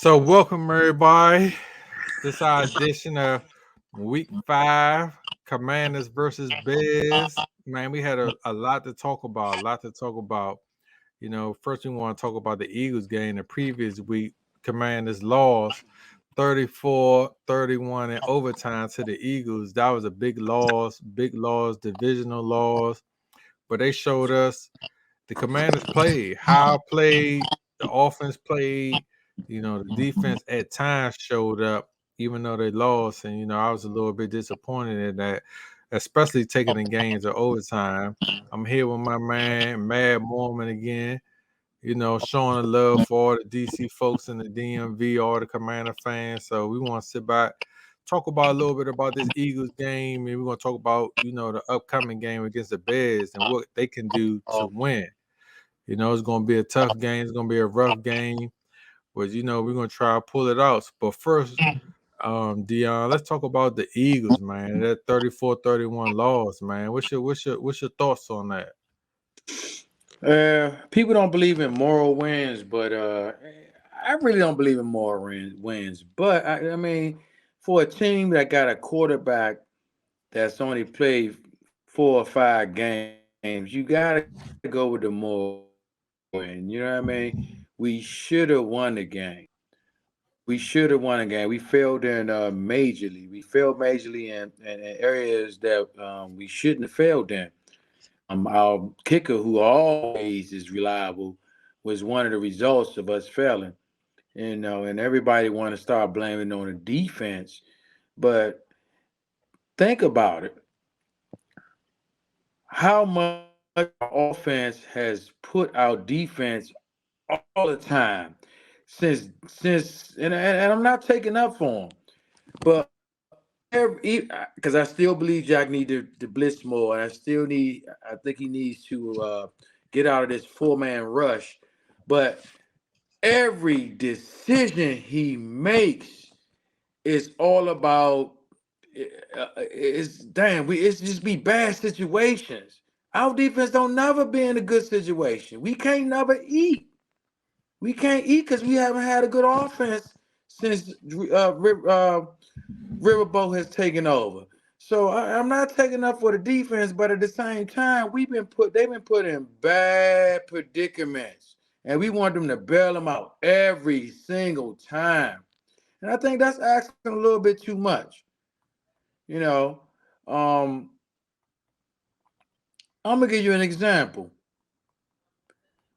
So welcome everybody. This our edition of week 5, Commanders versus Bears. Man, we had a lot to talk about. A lot to talk about. First we want to talk about the Eagles game the previous week. Commanders lost 34-31 in overtime to the Eagles. That was a big loss, divisional loss. But they showed us the Commanders played, how played, the offense played. The defense at times showed up, even though they lost. And I was a little bit disappointed in that, especially taking the games to overtime. I'm here with my man, Mad Morman again. Showing the love for all the DC folks in the DMV, all the Commander fans. So we want to sit back, talk about a little bit about this Eagles game, and we're going to talk about, the upcoming game against the Bears and what they can do to win. It's going to be a tough game. It's going to be a rough game. But, we're going to try to pull it out. But first, Dion, let's talk about the Eagles, man. That 34-31 loss, man. What's your thoughts on that? People don't believe in moral wins, but I really don't believe in moral wins. But I mean, for a team that got a quarterback that's only played 4 or 5 games, you got to go with the moral win. You know what I mean? We should have won the game. We should have won the game. We failed in majorly. We failed majorly in areas that we shouldn't have failed in. Our kicker, who always is reliable, was one of the results of us failing. And everybody want to start blaming on the defense. But think about it. How much our offense has put our defense all the time since, and I'm not taking up for him, but because I still believe Jack need to blitz more, and I think he needs to get out of this 4-man rush. But every decision he makes is all about it's damn we it's just be bad situations. Our defense don't never be in a good situation. We can't never eat. We can't eat because we haven't had a good offense since Riverboat has taken over. So I'm not taking up for the defense, but at the same time, they've been put in bad predicaments, and we want them to bail them out every single time. And I think that's asking a little bit too much. You know, um, I'm gonna give you an example.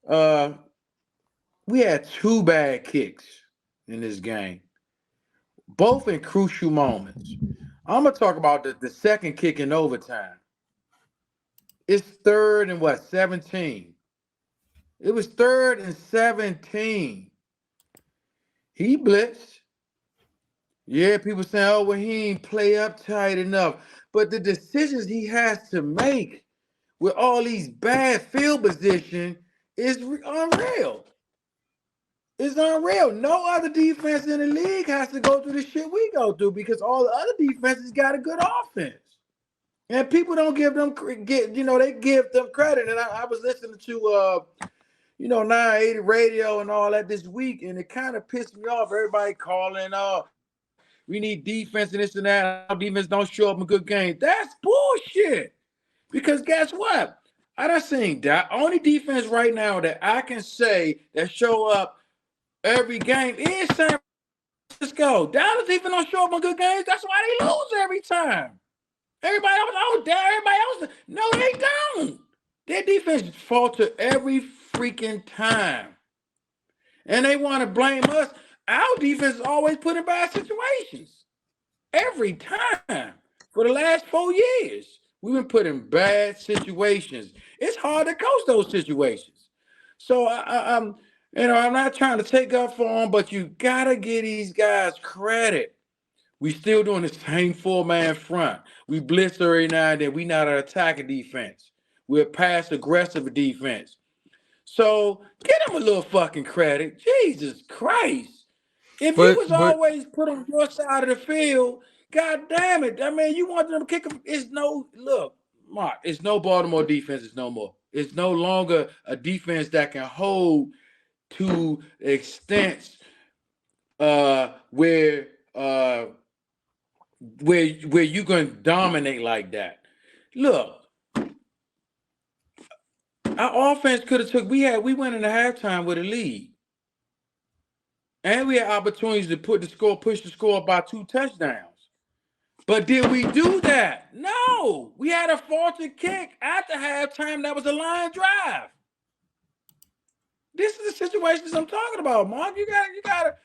Uh, we had 2 bad kicks in this game, both in crucial moments. I'm gonna talk about the second kick in overtime. It's third and what, 17. It was third and 17. He blitzed. Yeah, people saying, oh, well, he ain't play up tight enough. But the decisions he has to make with all these bad field position is unreal. It's unreal. No other defense in the league has to go through the shit we go through because all the other defenses got a good offense. And people don't give them they give them credit. And I was listening to 980 radio and all that this week, and it kind of pissed me off. Everybody calling, we need defense and this and that. Our defense don't show up in good games. That's bullshit. Because guess what? I done seen that only defense right now that I can say that show up every game is San Francisco. Dallas even don't show up on good games. That's why they lose every time. Everybody else, everybody else. No, they don't. Their defense falter every freaking time. And they want to blame us. Our defense is always put in bad situations. Every time. For the last 4 years. We've been put in bad situations. It's hard to coach those situations. So I'm not trying to take up for them, but you gotta give these guys credit. We still doing the same 4-man front. We blitz every now and then. We not an attacking defense. We're a pass aggressive defense. So get them a little fucking credit. Jesus Christ. If you But was but always put on your side of the field, god damn it. I mean, you want them to kick them. It's no look, Mark, it's no Baltimore defense, it's no more. It's no longer a defense that can hold to extent where uh where you can dominate like that. Look, our offense could have took. We went in the halftime with a lead, and we had opportunities to push the score up by 2 touchdowns. But did we do that? No. We had a faulty kick after halftime. That was a line drive. This is the situations I'm talking about, Mark. You gotta.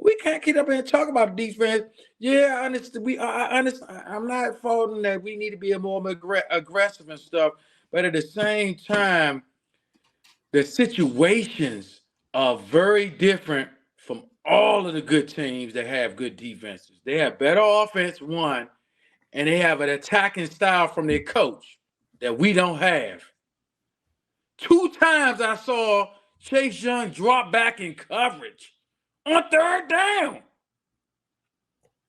We can't keep up here and talk about defense. Yeah, I understand. I understand. I'm not faulting that we need to be more aggressive and stuff, but at the same time, the situations are very different from all of the good teams that have good defenses. They have better offense, one, and they have an attacking style from their coach that we don't have. 2 times I saw Chase Young drop back in coverage on 3rd down.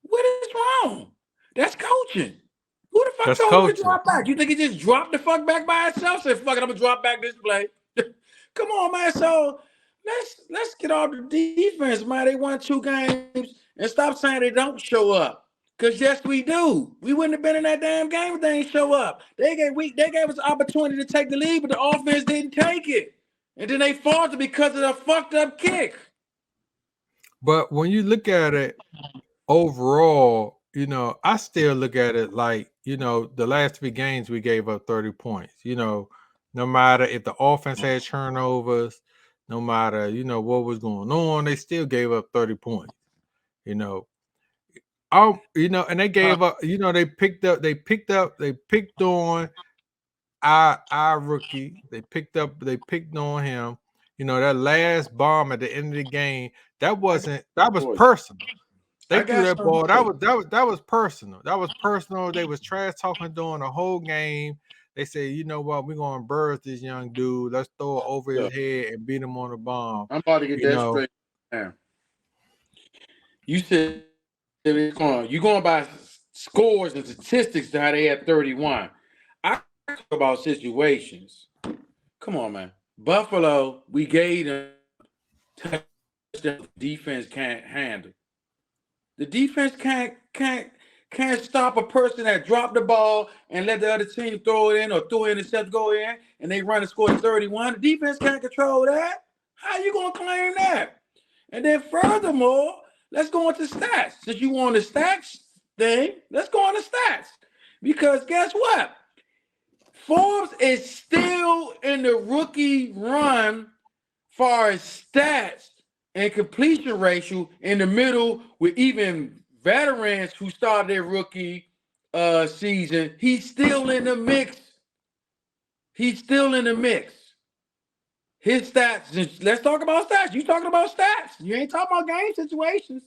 What is wrong? That's coaching. Who the fuck That's told him to coaching. drop back? You think he just dropped the fuck back by himself? Said, fuck it, I'm gonna drop back this play. Come on, man. So let's get off the defense, man. They won 2 games and stop saying they don't show up. Cause yes, we do. We wouldn't have been in that damn game if they didn't show up. They gave us an opportunity to take the lead, but the offense didn't take it. And then they faltered because of the fucked up kick. But when you look at it overall, I still look at it like, the last 3 games we gave up 30 points. No matter if the offense had turnovers, no matter, what was going on, they still gave up 30 points. And they gave up, they picked on our rookie. They picked on him. That last bomb at the end of the game, that was personal. They threw that ball. That was personal. That was personal. They was trash talking during the whole game. They said, you know what, we're gonna embarrass this young dude. Let's throw it over his head and beat him on the bomb. I'm about to get that straight now. You said you're going by scores and statistics to how they had 31. I talk about situations. Come on, man. Buffalo, we gave them touchdown. Defense can't handle. The defense can't stop a person that dropped the ball and let the other team throw it in or throw intercept go in and they run and score 31. The defense can't control that. How you gonna claim that? And then furthermore, let's go into stats. Since you want the stats thing, let's go on the stats. Because guess what? Forbes is still in the rookie run far as stats and completion ratio in the middle with even veterans who started their rookie season. He's still in the mix. His stats, let's talk about stats. You talking about stats. You ain't talking about game situations.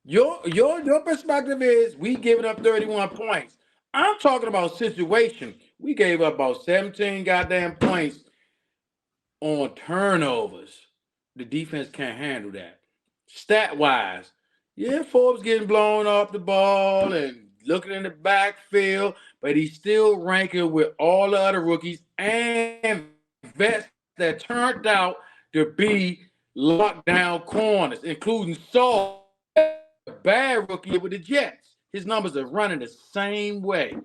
Your perspective is we giving up 31 points. I'm talking about situation. We gave up about 17 goddamn points on turnovers. The defense can't handle that. Stat-wise, yeah, Forbes getting blown off the ball and looking in the backfield, but he's still ranking with all the other rookies and vets that turned out to be lockdown corners, including Saul, a bad rookie with the Jets. His numbers are running the same way.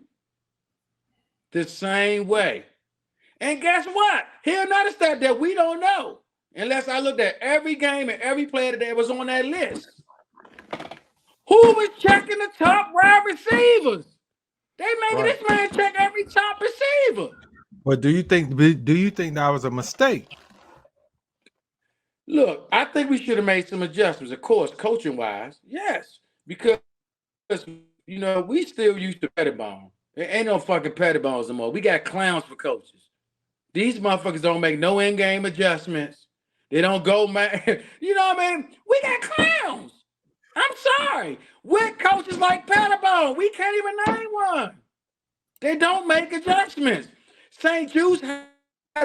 And guess what? Here's another stat that we don't know. Unless I looked at every game and every player that was on that list. Who was checking the top wide receivers? They making this man check every top receiver. But do you think that was a mistake? Look, I think we should have made some adjustments, of course, coaching wise. Yes, because we still used to Pettibone. There ain't no fucking Pettibones no more. We got clowns for coaches. These motherfuckers don't make no in-game adjustments. They don't go, man. You know what I mean? We got clowns. I'm sorry. With coaches like Pettibone, we can't even name one. They don't make adjustments. St. Jude's had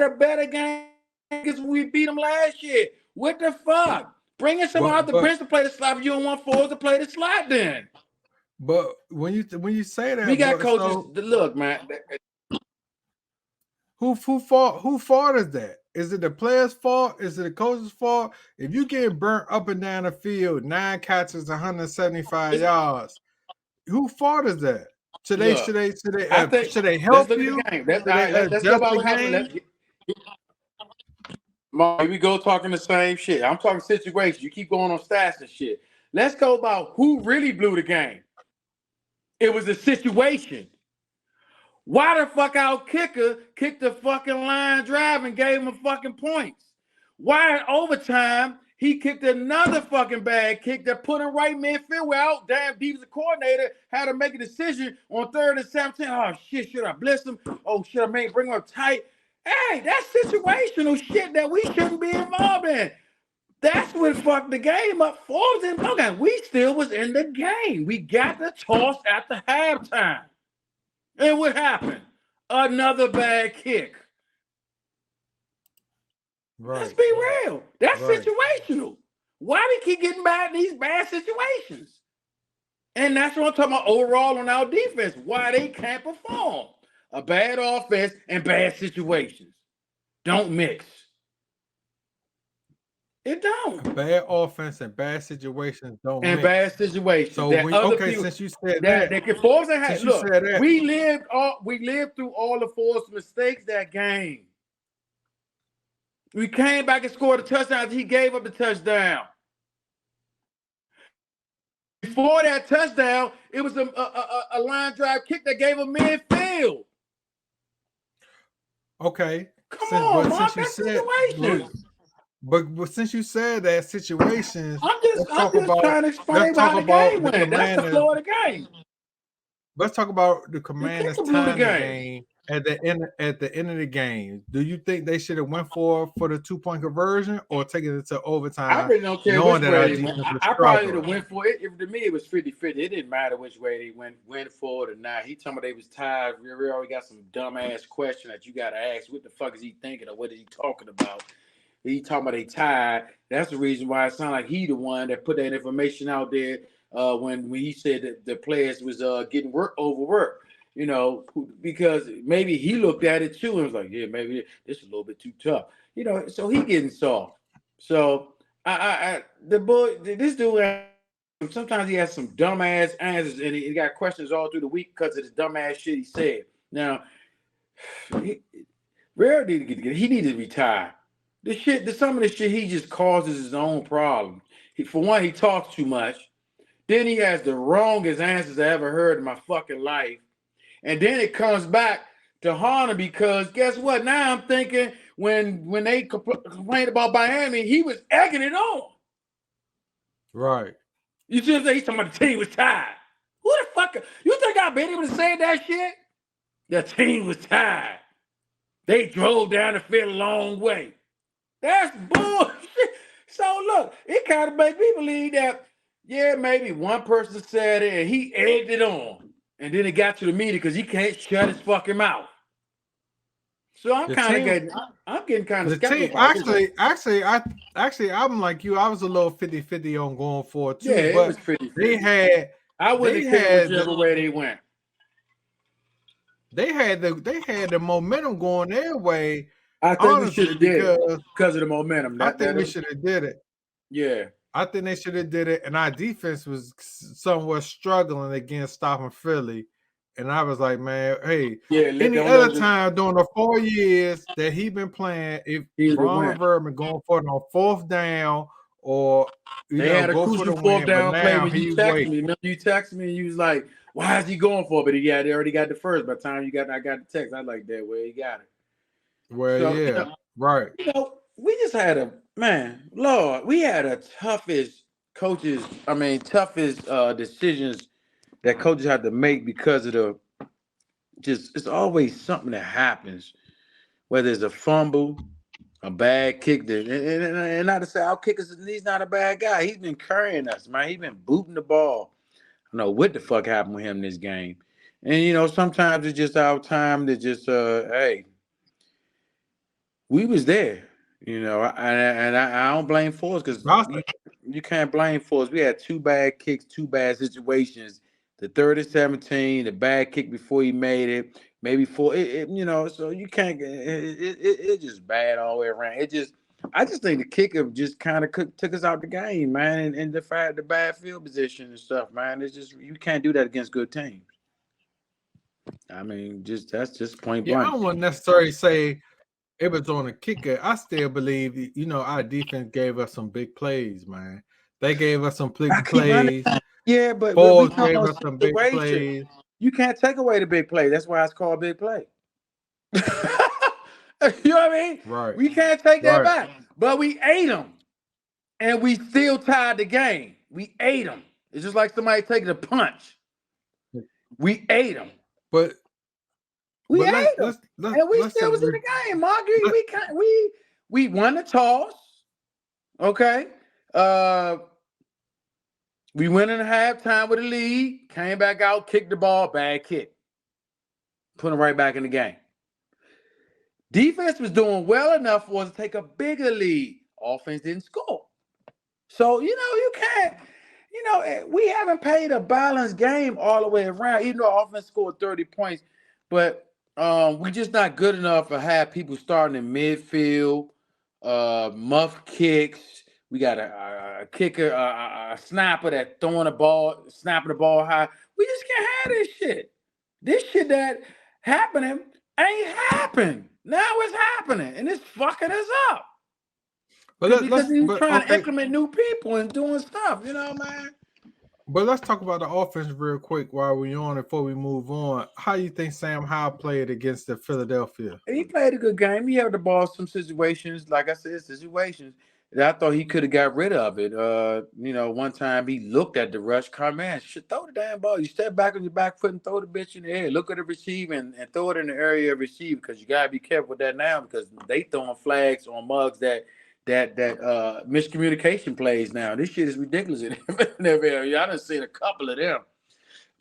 a better game because we beat them last year. What the fuck? Bring in some other Prince to play the slot. If you don't want Forbes to play the slot, then. But when you say that, we got coaches. Look, man. Who fault is that? Is it the player's fault? Is it the coach's fault? If you get burnt up and down the field, 9 catches, 175 yards, who fault is that? Should they Look, should they should they I think should they let's help look at the you? game. Let's Should all they right, let's go adjust about the what happened. game? Here we go talking the same shit. I'm talking situations. You keep going on stats and shit. Let's go about who really blew the game. It was a situation. Why the fuck our kicker kicked the fucking line drive and gave him fucking points? Why in overtime he kicked another fucking bad kick that put him right midfield where out damn deep as the coordinator had to make a decision on 3rd and 17. Oh shit, should I blitz him? Oh shit, I may bring him up tight. Hey, that's situational shit that we shouldn't be involved in. That's what fucked the game up for us. Okay, we still was in the game. We got the toss at the halftime. And what happened? Another bad kick. Right. Let's be real. That's Right. situational. Why do we keep getting bad in these bad situations? And that's what I'm talking about overall on our defense. Why they can't perform. A bad offense and bad situations. Don't mix. It don't. Bad offense and bad situations don't And mix. bad situations. So that when, other okay, people since you said that that, they can force and since you look, said that, we lived through all the forced mistakes that game. We came back and scored a touchdown. He gave up the touchdown. Before that touchdown, it was a line drive kick that gave him midfield. okay. Come on, Mark, that's situations. But since you said that situations, I'm just trying to explain how the game went. That's the flow of the game. Let's talk about the Commanders kicker blew the tying the game. game at the end of the game. Do you think they should have went for the 2-point conversion or taking it to overtime? I really don't care knowing which that our way they went. defense was I probably would struggling? have went for it. To me, it was 50-50. It didn't matter which way they went for it or not. He told me they was tired. We already got some dumbass question that you got to ask. What the fuck is he thinking or what is he talking about? He talking about they tired. That's the reason why it sounded like he the one that put that information out there when he said that the players was getting overworked. You know, because maybe he looked at it too and was like, yeah, maybe this is a little bit too tough. You know, so he getting soft. So this dude, sometimes he has some dumbass answers and he got questions all through the week because of this dumbass shit he said. Now, Rare need to he needs to retire. Some of the shit he just causes his own problem. For one, he talks too much. Then he has the wrongest answers I ever heard in my fucking life. And then it comes back to Harner because guess what? Now I'm thinking when they complained about Miami, he was egging it on. Right. You see what I'm saying? He's talking about the team was tired. Who the fuck? You think I've been able to say that shit? The team was tired. They drove down the field a long way. That's bullshit. So look, it kind of makes me believe that, yeah, maybe one person said it and he egged it on. And then it got to the media because he can't shut his fucking mouth. So I'm getting kind of skeptical. Actually, I'm like you. I was a little 50-50 on going for it too. Yeah, but it was 50-50. I wouldn't have cared whichever way they went. They had the momentum going their way. I think we should have did it because of the momentum. I think we should have did it. Yeah. I think they should have did it, and our defense was somewhat struggling against stopping Philly. And I was like, man, hey, any other time during the 4 years that he been playing, if Ron Rivera been going for it on 4th down or they had a crucial 4th down play when you texted me. Remember you texted me and you was like, why is he going for it? But they already got the first. By the time I got the text, I like that way he got it. Well, so, yeah, right. You know, we just had we had the toughest decisions that coaches have to make because of it's always something that happens, whether it's a fumble, a bad kick, and not to say our kickers, he's not a bad guy. He's been carrying us, man. He's been booting the ball. I don't know what the fuck happened with him in this game. And, you know, sometimes it's just our time to just, hey, we was there, you know, and I don't blame Forrest because you can't blame Forrest. We had 2 bad kicks, 2 bad situations. The 3rd and 17, the bad kick before he made it. maybe four. So you can't. It's just bad all the way around. I just think the kicker just kind of took us out the game, man, and the bad field position and stuff, man. It's just you can't do that against good teams. I mean, that's just point Yeah, I blank. don't want to necessarily say it was on a kicker. I still believe, our defense gave us some big plays, man. They gave us some I big keep running. plays. Yeah, but we Foles talking gave about us some big situation. plays. You can't take away the big play. That's why it's called big play. You know what I mean? Right, We can't take that right. back. But we ate them, and we still tied the game. We ate them. It's just like somebody taking a punch. We ate them. But We let's ate them, let's let's and we let's still was in agree. the game. Marky, Let, we can't. We won the toss. Okay. Uh, we went in halftime with a lead. Came back out, kicked the ball, bad kick, put them right back in the game. Defense was doing well enough for us to take a bigger lead. Offense didn't score. So, you can't, we haven't played a balanced game all the way around, even though offense scored 30 points. But we just not good enough to have people starting in midfield, muff kicks. We got a kicker, a sniper that throwing the ball, snapping the ball high. We just can't have this shit. This shit that happening ain't happened. Now it's happening, and it's fucking us up. Because he's but trying to okay. implement new people and doing stuff, man. But let's talk about the offense real quick while we're on it before we move on. How you think Sam Howell played against the Philadelphia? He played a good game. He had the ball some situations, like I said, situations that I thought he could have got rid of it. One time he looked at the rush, car man, should throw the damn ball. You step back on your back foot and throw the bitch in the air. Look at the receiver and throw it in the area of receive because you gotta be careful with that now because they throwing flags on mugs that miscommunication plays now. This shit is ridiculous in every area. I done seen a couple of them.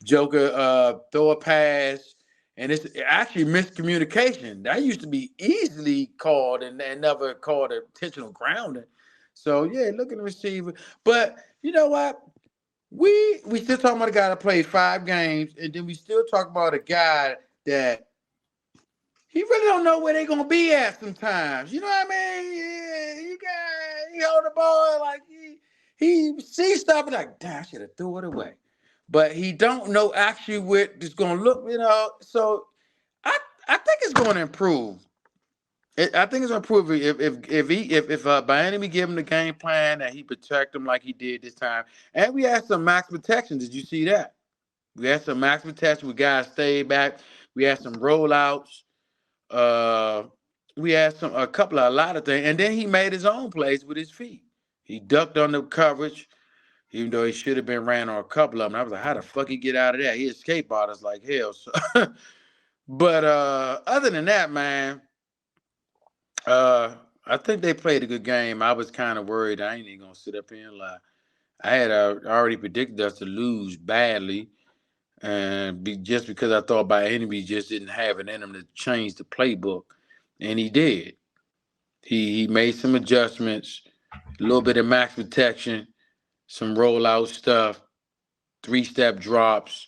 Joker throw a pass, and it's actually miscommunication. That used to be easily called and never called intentional grounding. So yeah, look at the receiver. But you know what? We still talking about a guy that played 5 games, and then we still talk about a guy that he really don't know where they're gonna be at sometimes. You know what I mean? Yeah, he hold the ball like he sees stuff and like, damn, I should have threw it away. But he don't know actually what it's gonna look. So I I think it's gonna improve. I think it's gonna improve if by any means give him the game plan that he protect him like he did this time. And we had some max protection. Did you see that? We had some max protection. We guys stayed back. We had some rollouts. Uh, we had a lot of things, and then he made his own plays with his feet. He ducked under coverage, even though he should have been ran on a couple of them. I was like, how the fuck he get out of that? He escaped artists like hell. So, but other than that, man, uh, I think they played a good game. I was kind of worried. I ain't even gonna sit up here and lie. I had already predicted us to lose badly, and just because I thought by enemy just didn't have it in him to change the playbook, and he did. He made some adjustments, a little bit of max protection, some rollout stuff, 3-step drops.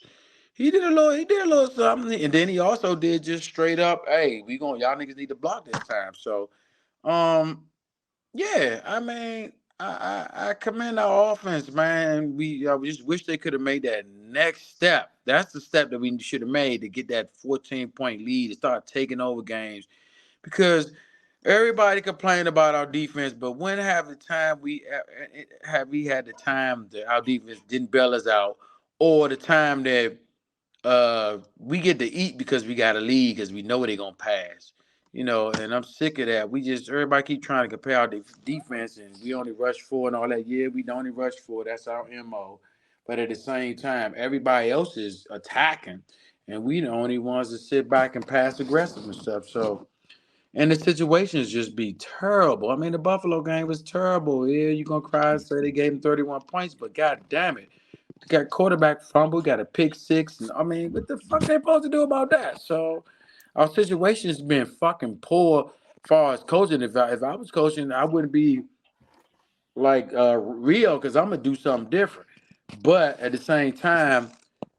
He did a little something, and then he also did just straight up, hey, y'all niggas need to block this time. So, um, yeah, I mean, I commend our offense, man. I just wish they could have made that next step. That's the step that we should have made to get that 14-point lead to start taking over games because everybody complained about our defense, but when have the time we had the time that our defense didn't bail us out, or the time that we get to eat because we got a lead because we know they're gonna pass. And I'm sick of that. Everybody keep trying to compare our defense and we only rush for and all that. Yeah, we only rush for. That's our MO. But at the same time, everybody else is attacking, and we the only ones that sit back and pass aggressive and stuff. So and the situations just be terrible. I mean, the Buffalo game was terrible. Yeah, you're gonna cry and say they gave him 31 points, but god damn it. They got quarterback fumble, got a pick six. And, I mean, what the fuck they supposed to do about that? So our situation has been fucking poor as far as coaching. If I was coaching, I wouldn't be like Rio because I'm gonna do something different. But at the same time,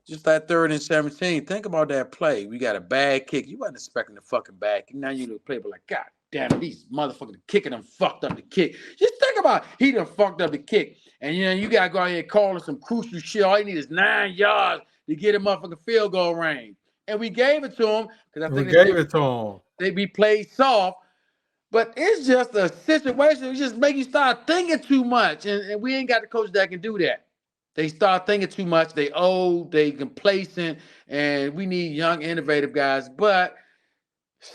Just that 3rd and 17. Think about that play. We got a bad kick. You wasn't expecting the fucking bad kick. Now you the play, but like, God damn it, these motherfuckers kicking them fucked up the kick. Just think about it. He done fucked up the kick. And you gotta go out here calling some crucial shit. All you need is 9 yards to get a motherfucking field goal range. And we gave it to him because I We think gave it to him. they be played soft. But it's just a situation. It just make you start thinking too much. And we ain't got the coach that can do that. They start thinking too much. They old, they complacent, and we need young, innovative guys. But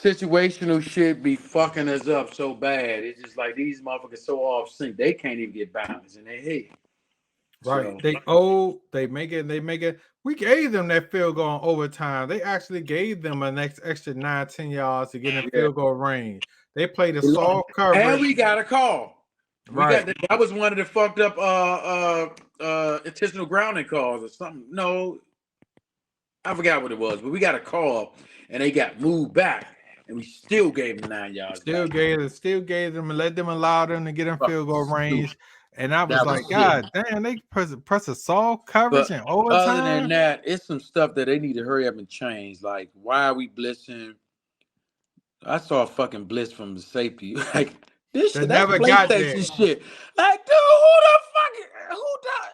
situational shit be fucking us up so bad. It's just like these motherfuckers so off sync. They can't even get balance in their head. Right. So They old, they make it. We gave them that field goal in overtime. They actually gave them a next extra 9-10 yards to get in yeah. field goal range. They played a soft coverage. And we got a call. We got Right. that was one of the fucked up intentional grounding calls or something. No, I forgot what it was, but we got a call and they got moved back, and we still gave them 9 yards Still back. gave them and let them allow them to get in Fucking field goal stupid. range. And I was That like, was sick. God damn, they press a soft coverage But in other than overtime. that, it's some stuff that they need to hurry up and change. Like, why are we blitzing? I saw a fucking blitz from the safety. Like, this They shit, that's never got there. PlayStation shit. Like, dude, who died?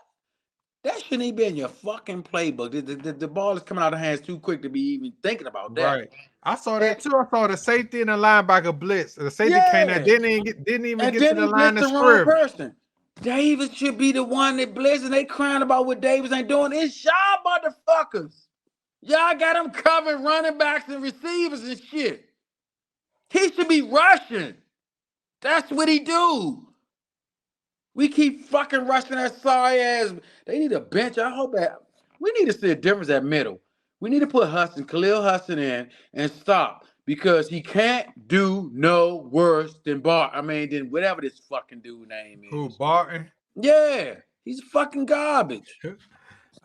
That shouldn't even be in your fucking playbook. The ball is coming out of hands too quick to be even thinking about that. Right. I saw And that too. I saw the safety and the linebacker blitz. The safety came there, yeah, didn't even and get to then the he line blitzed of the wrong scrimmage. person. Davis should be the one that blitzed, and they crying about what Davis ain't doing. It's y'all motherfuckers. Y'all got him covered running backs and receivers and shit. He should be rushing. That's what he do. We keep fucking rushing that sorry ass. They need a bench. I hope that we need to see a difference at middle. We need to put Khalil Hudson in and stop because he can't do no worse than than whatever this fucking dude name Who, is. Barton? Yeah, he's fucking garbage.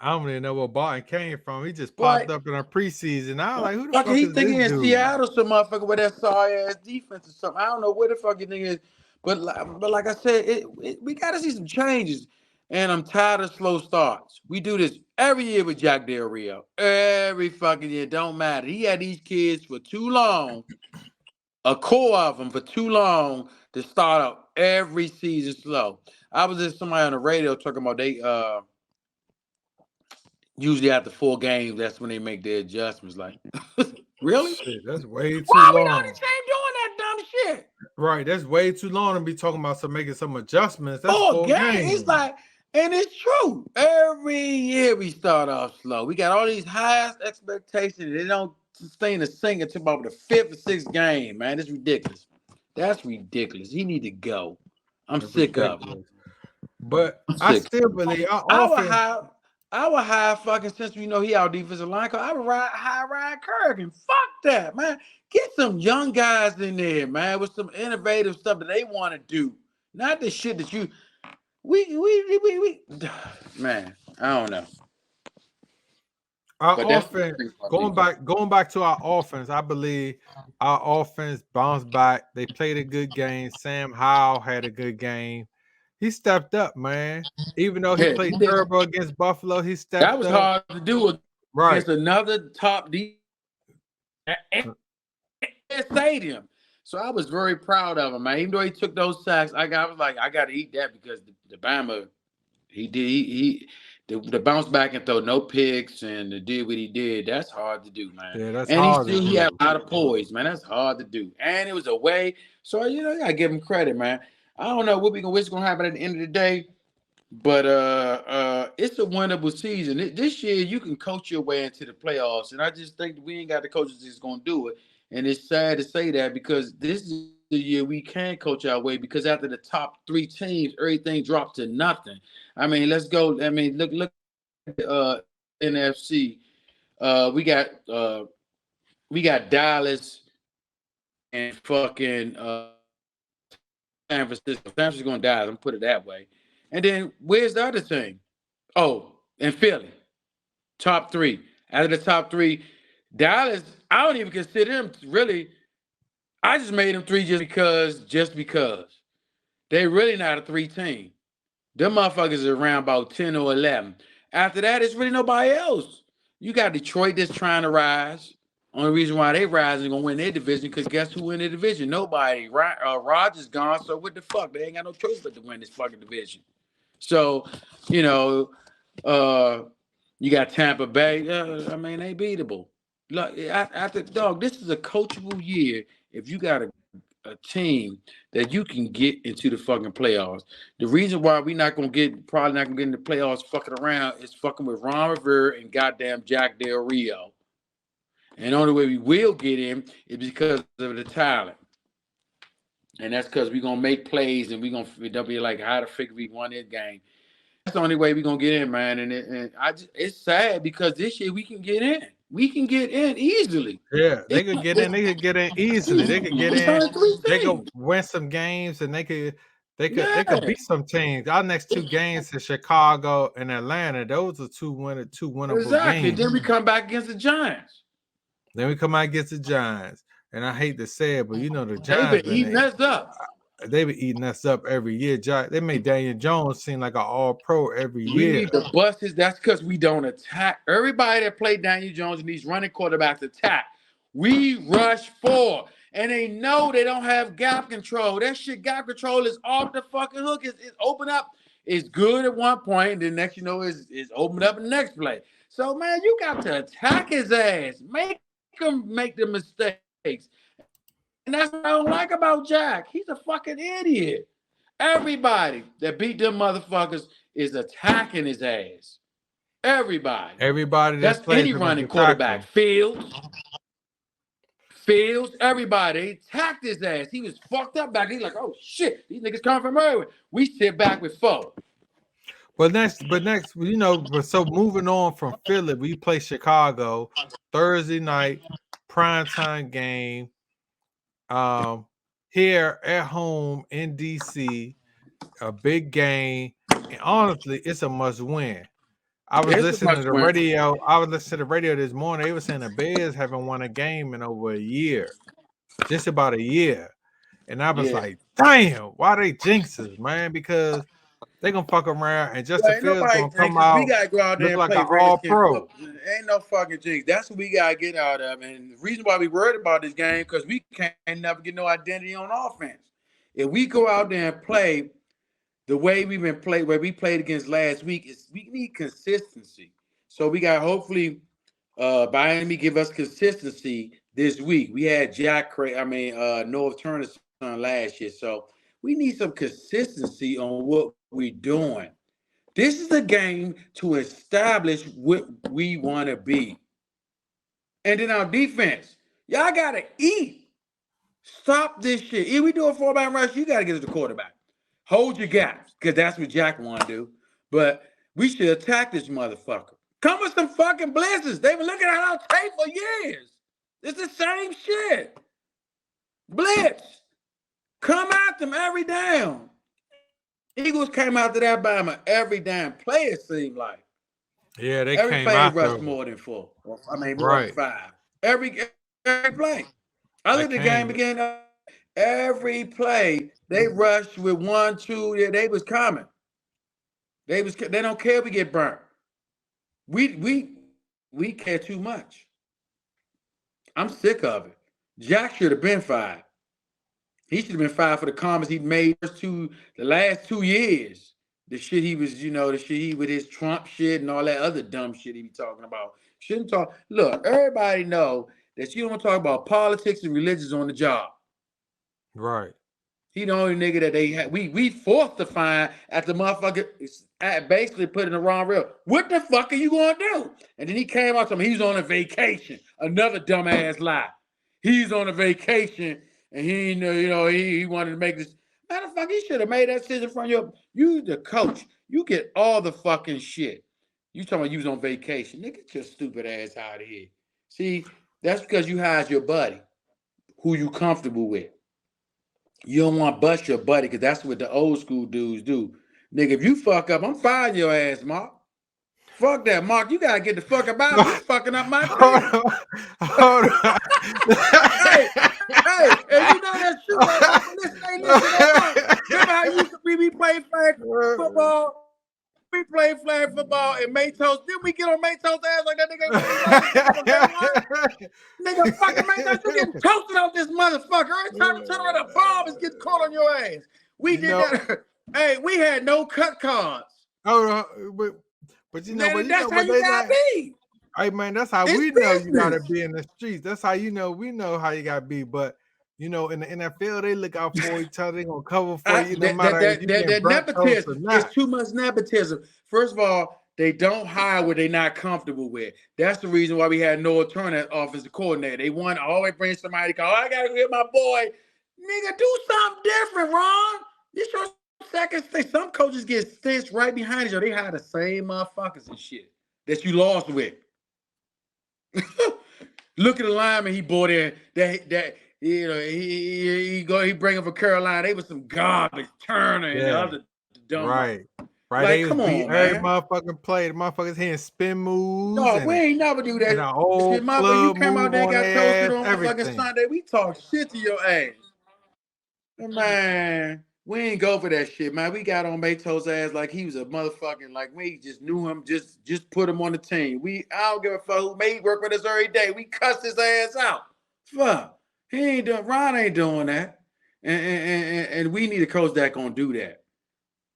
I don't even know where Barton came from. He just Boy, popped up in a preseason. I was like, who the fucking, fuck he is thinking this in dude? Seattle, some motherfucker with that sorry ass defense or something. I don't know where the fuck you think is, but like I said, we got to see some changes. And I'm tired of slow starts. We do this every year with Jack Del Rio. Every fucking year, don't matter. He had these kids for too long, a core of them for too long to start out every season slow. I was just somebody on the radio talking about they usually after 4 games, that's when they make their adjustments. Like, really? Shit, that's way too Why are we on the long. team doing that dumb shit? Right, that's way too long to be talking about some making some adjustments. That's For a 4 game, it's games. like, and it's true. Every year we start off slow. We got all these highest expectations. They don't sustain a sing until about the 5th or 6th game, man. It's ridiculous. That's ridiculous. He need to go. I'm That's sick of it. ridiculous. But I'm I sick. still believe our I would offense. hire, I would hire fucking since we know he our defensive line. I would hire Ryan Kerrigan. Fuck that, man. Get some young guys in there, man, with some innovative stuff that they want to do. Not the shit that you we man, I don't know. Our But that's what I offense, think about defense. going back to our offense, I believe our offense bounced back. They played a good game. Sam Howell had a good game. He stepped up, man. Even though he Yeah, played he did. terrible against Buffalo, he That stepped was up. hard to do Right. against another top defense stadium. So I was very proud of him, man. Even though he took those sacks, I was like, I got to eat that because the Bama, he did the bounce back and throw no picks and to do what he did. That's hard to do, man. Yeah, that's And hard to he had do. a lot of poise, man. That's hard to do. And it was away, so you gotta give him credit, man. I don't know what's gonna happen at the end of the day. But it's a winnable season. This year, you can coach your way into the playoffs, and I just think we ain't got the coaches that's gonna do it. And it's sad to say that because this is the year we can coach our way because after the top 3 teams, everything dropped to nothing. I mean, let's go. I mean, look at the NFC. Uh, we got uh, we got Dallas and fucking San Francisco. San Francisco's gonna die. I'm gonna put it that way. And then where's the other team? Oh, and Philly, top 3. Out of the top 3, Dallas, I don't even consider them really. I just made them 3 just because. They really not a 3 team. Them motherfuckers are around about 10 or 11. After that, it's really nobody else. You got Detroit that's trying to rise. Only reason why they rise is gonna win their division because guess who win their division? Nobody. Rodgers gone, so what the fuck? They ain't got no choice but to win this fucking division. So, you know, uh, you got Tampa Bay. I mean, they beatable. Look, after dog, this is a coachable year. If you got a team that you can get into the fucking playoffs. The reason why we not gonna get probably not gonna get in the playoffs fucking around is fucking with Ron Rivera and goddamn Jack Del Rio. And the only way we will get in is because of the talent. And that's because we're gonna make plays and they'll be like how the fuck we won this game. That's the only way we're gonna get in, man. It's sad because this year we can get in. We can get in easily. Yeah, they It's, could get in. it's, They could get in easily. They could get it's in. only three They could teams. win some games, and they could Yeah, beat some teams. Our next two games is Chicago and Atlanta. Those are two winnable exactly. games. Then we come back against the Giants. Then we come out against the Giants, and I hate to say it, but you know the They've been Giants, eating us up. they be eating us up every year. They made Daniel Jones seem like an All Pro every We year. need the buses. That's because we don't attack. Everybody that played Daniel Jones and these running quarterbacks attack. We rush forward. And they know they don't have gap control. That shit, gap control is off the fucking hook. It's open up. It's good at one point, and the next you know is opened up in the next play. So man, you got to attack his ass. Make him make the mistakes. And that's what I don't like about Jack. He's a fucking idiot. Everybody that beat them motherfuckers is attacking his ass. Everybody. Everybody That's that any plays them is running quarterback. attacking. Fields, everybody. They attacked his ass. He was fucked up back. He's like, oh shit, these niggas come from everywhere. We sit back with four. But next, you know, so moving on from Philly, we play Chicago Thursday night, primetime game. Here at home in DC, a big game, and honestly, it's a must win. I was listening to the radio. I was listening to the radio this morning. They were saying the Bears haven't won a game in over a year, just about a year. And I was like, damn, why they jinxes, man? Because they gonna fuck around and Justin Fields gonna come We out gotta go out there look and like play an All Redskin Pro. football. Ain't no fucking jinx. That's what we gotta get out of. And the reason why we worried about this game because we can't never get no identity on offense. If we go out there and play the way we've been played, where we played against last week, is we need consistency. So we got hopefully Miami give us consistency this week. We had North Turner's son last year. So we need some consistency on what we're doing. This is a game to establish what we want to be. And then our defense, y'all gotta eat. Stop this shit. If we do a 4-man rush, you gotta get to the quarterback. Hold your gaps, because that's what Jack want to do. But we should attack this motherfucker. Come with some fucking blitzes. They've been looking at our tape for years. It's the same shit. Blitz. Come at them every down. Eagles came out to that Bama every damn play, it seemed like. Yeah, they every came play out rushed more than 4. More than 5. Every play. I looked at the game again. Every play they rushed with 1, 2. Yeah, they was coming. They don't care if we get burnt. We care too much. I'm sick of it. Jack should have been fired. He should have been fired for the comments he made the last 2 years. The shit he was, the shit he with his Trump shit and all that other dumb shit he be talking about. Shouldn't talk. Look, everybody know that you don't talk about politics and religions on the job. Right. He the only nigga that they had. We forced to find at the motherfucker basically put in the wrong rail. What the fuck are you gonna do? And then he came out to me. He's on a vacation. Another dumbass lie. He's on a vacation and he he wanted to make this. Matter of fact, he should have made that decision from you the coach. You get all the fucking shit. You talking about you was on vacation. Nigga, get your stupid ass out of here. See, that's because you hired your buddy who you comfortable with. You don't want to bust your buddy because that's what the old school dudes do. Nigga, if you fuck up, I'm firing your ass, Mark. Fuck that, Mark. You got to get the fuck about it. You fucking up my team. Hold on. hey, and you know that shit. Listen, remember how we played flag football? We played play flag football and Matos. Didn't we get on Matos' ass like that nigga when he lost his game on game one? Nigga, fucking Matos, you getting toasted off this motherfucker. Every time you turn around, the ball is getting caught on your ass. We did that. Hey, we had no cut cards. Oh, but That's how you gotta be. Hey man, that's how we know you gotta be in the streets. That's how we know how you gotta be. But in the NFL, they look out for each other. They gonna cover for you no matter if you get burnt toast or not. It's too much nepotism. First of all, they don't hire what they're not comfortable with. That's the reason why we had Noah Turner as offensive coordinator. They want to always bring somebody. I gotta get my boy. Nigga, do something different, Ron. This your second thing. Some coaches get stitched right behind you. They hire the same motherfuckers and shit that you lost with. Look at the lineman he brought in. That he bring him for Carolina. They was some garbage. Turner and the other dumb. Right. Like, come on, man. Every motherfucking play, the motherfuckers hitting spin moves. No, we ain't never do that. And a whole shit, you came out there and got toasted on motherfucking Sunday. We talk shit to your ass. Man, we ain't go for that shit, man. We got on Matos' ass like he was a motherfucking, like we just knew him, just put him on the team. I don't give a fuck who made work with us every day. We cussed his ass out. Fuck. Ron ain't doing that. And we need a coach that gonna do that.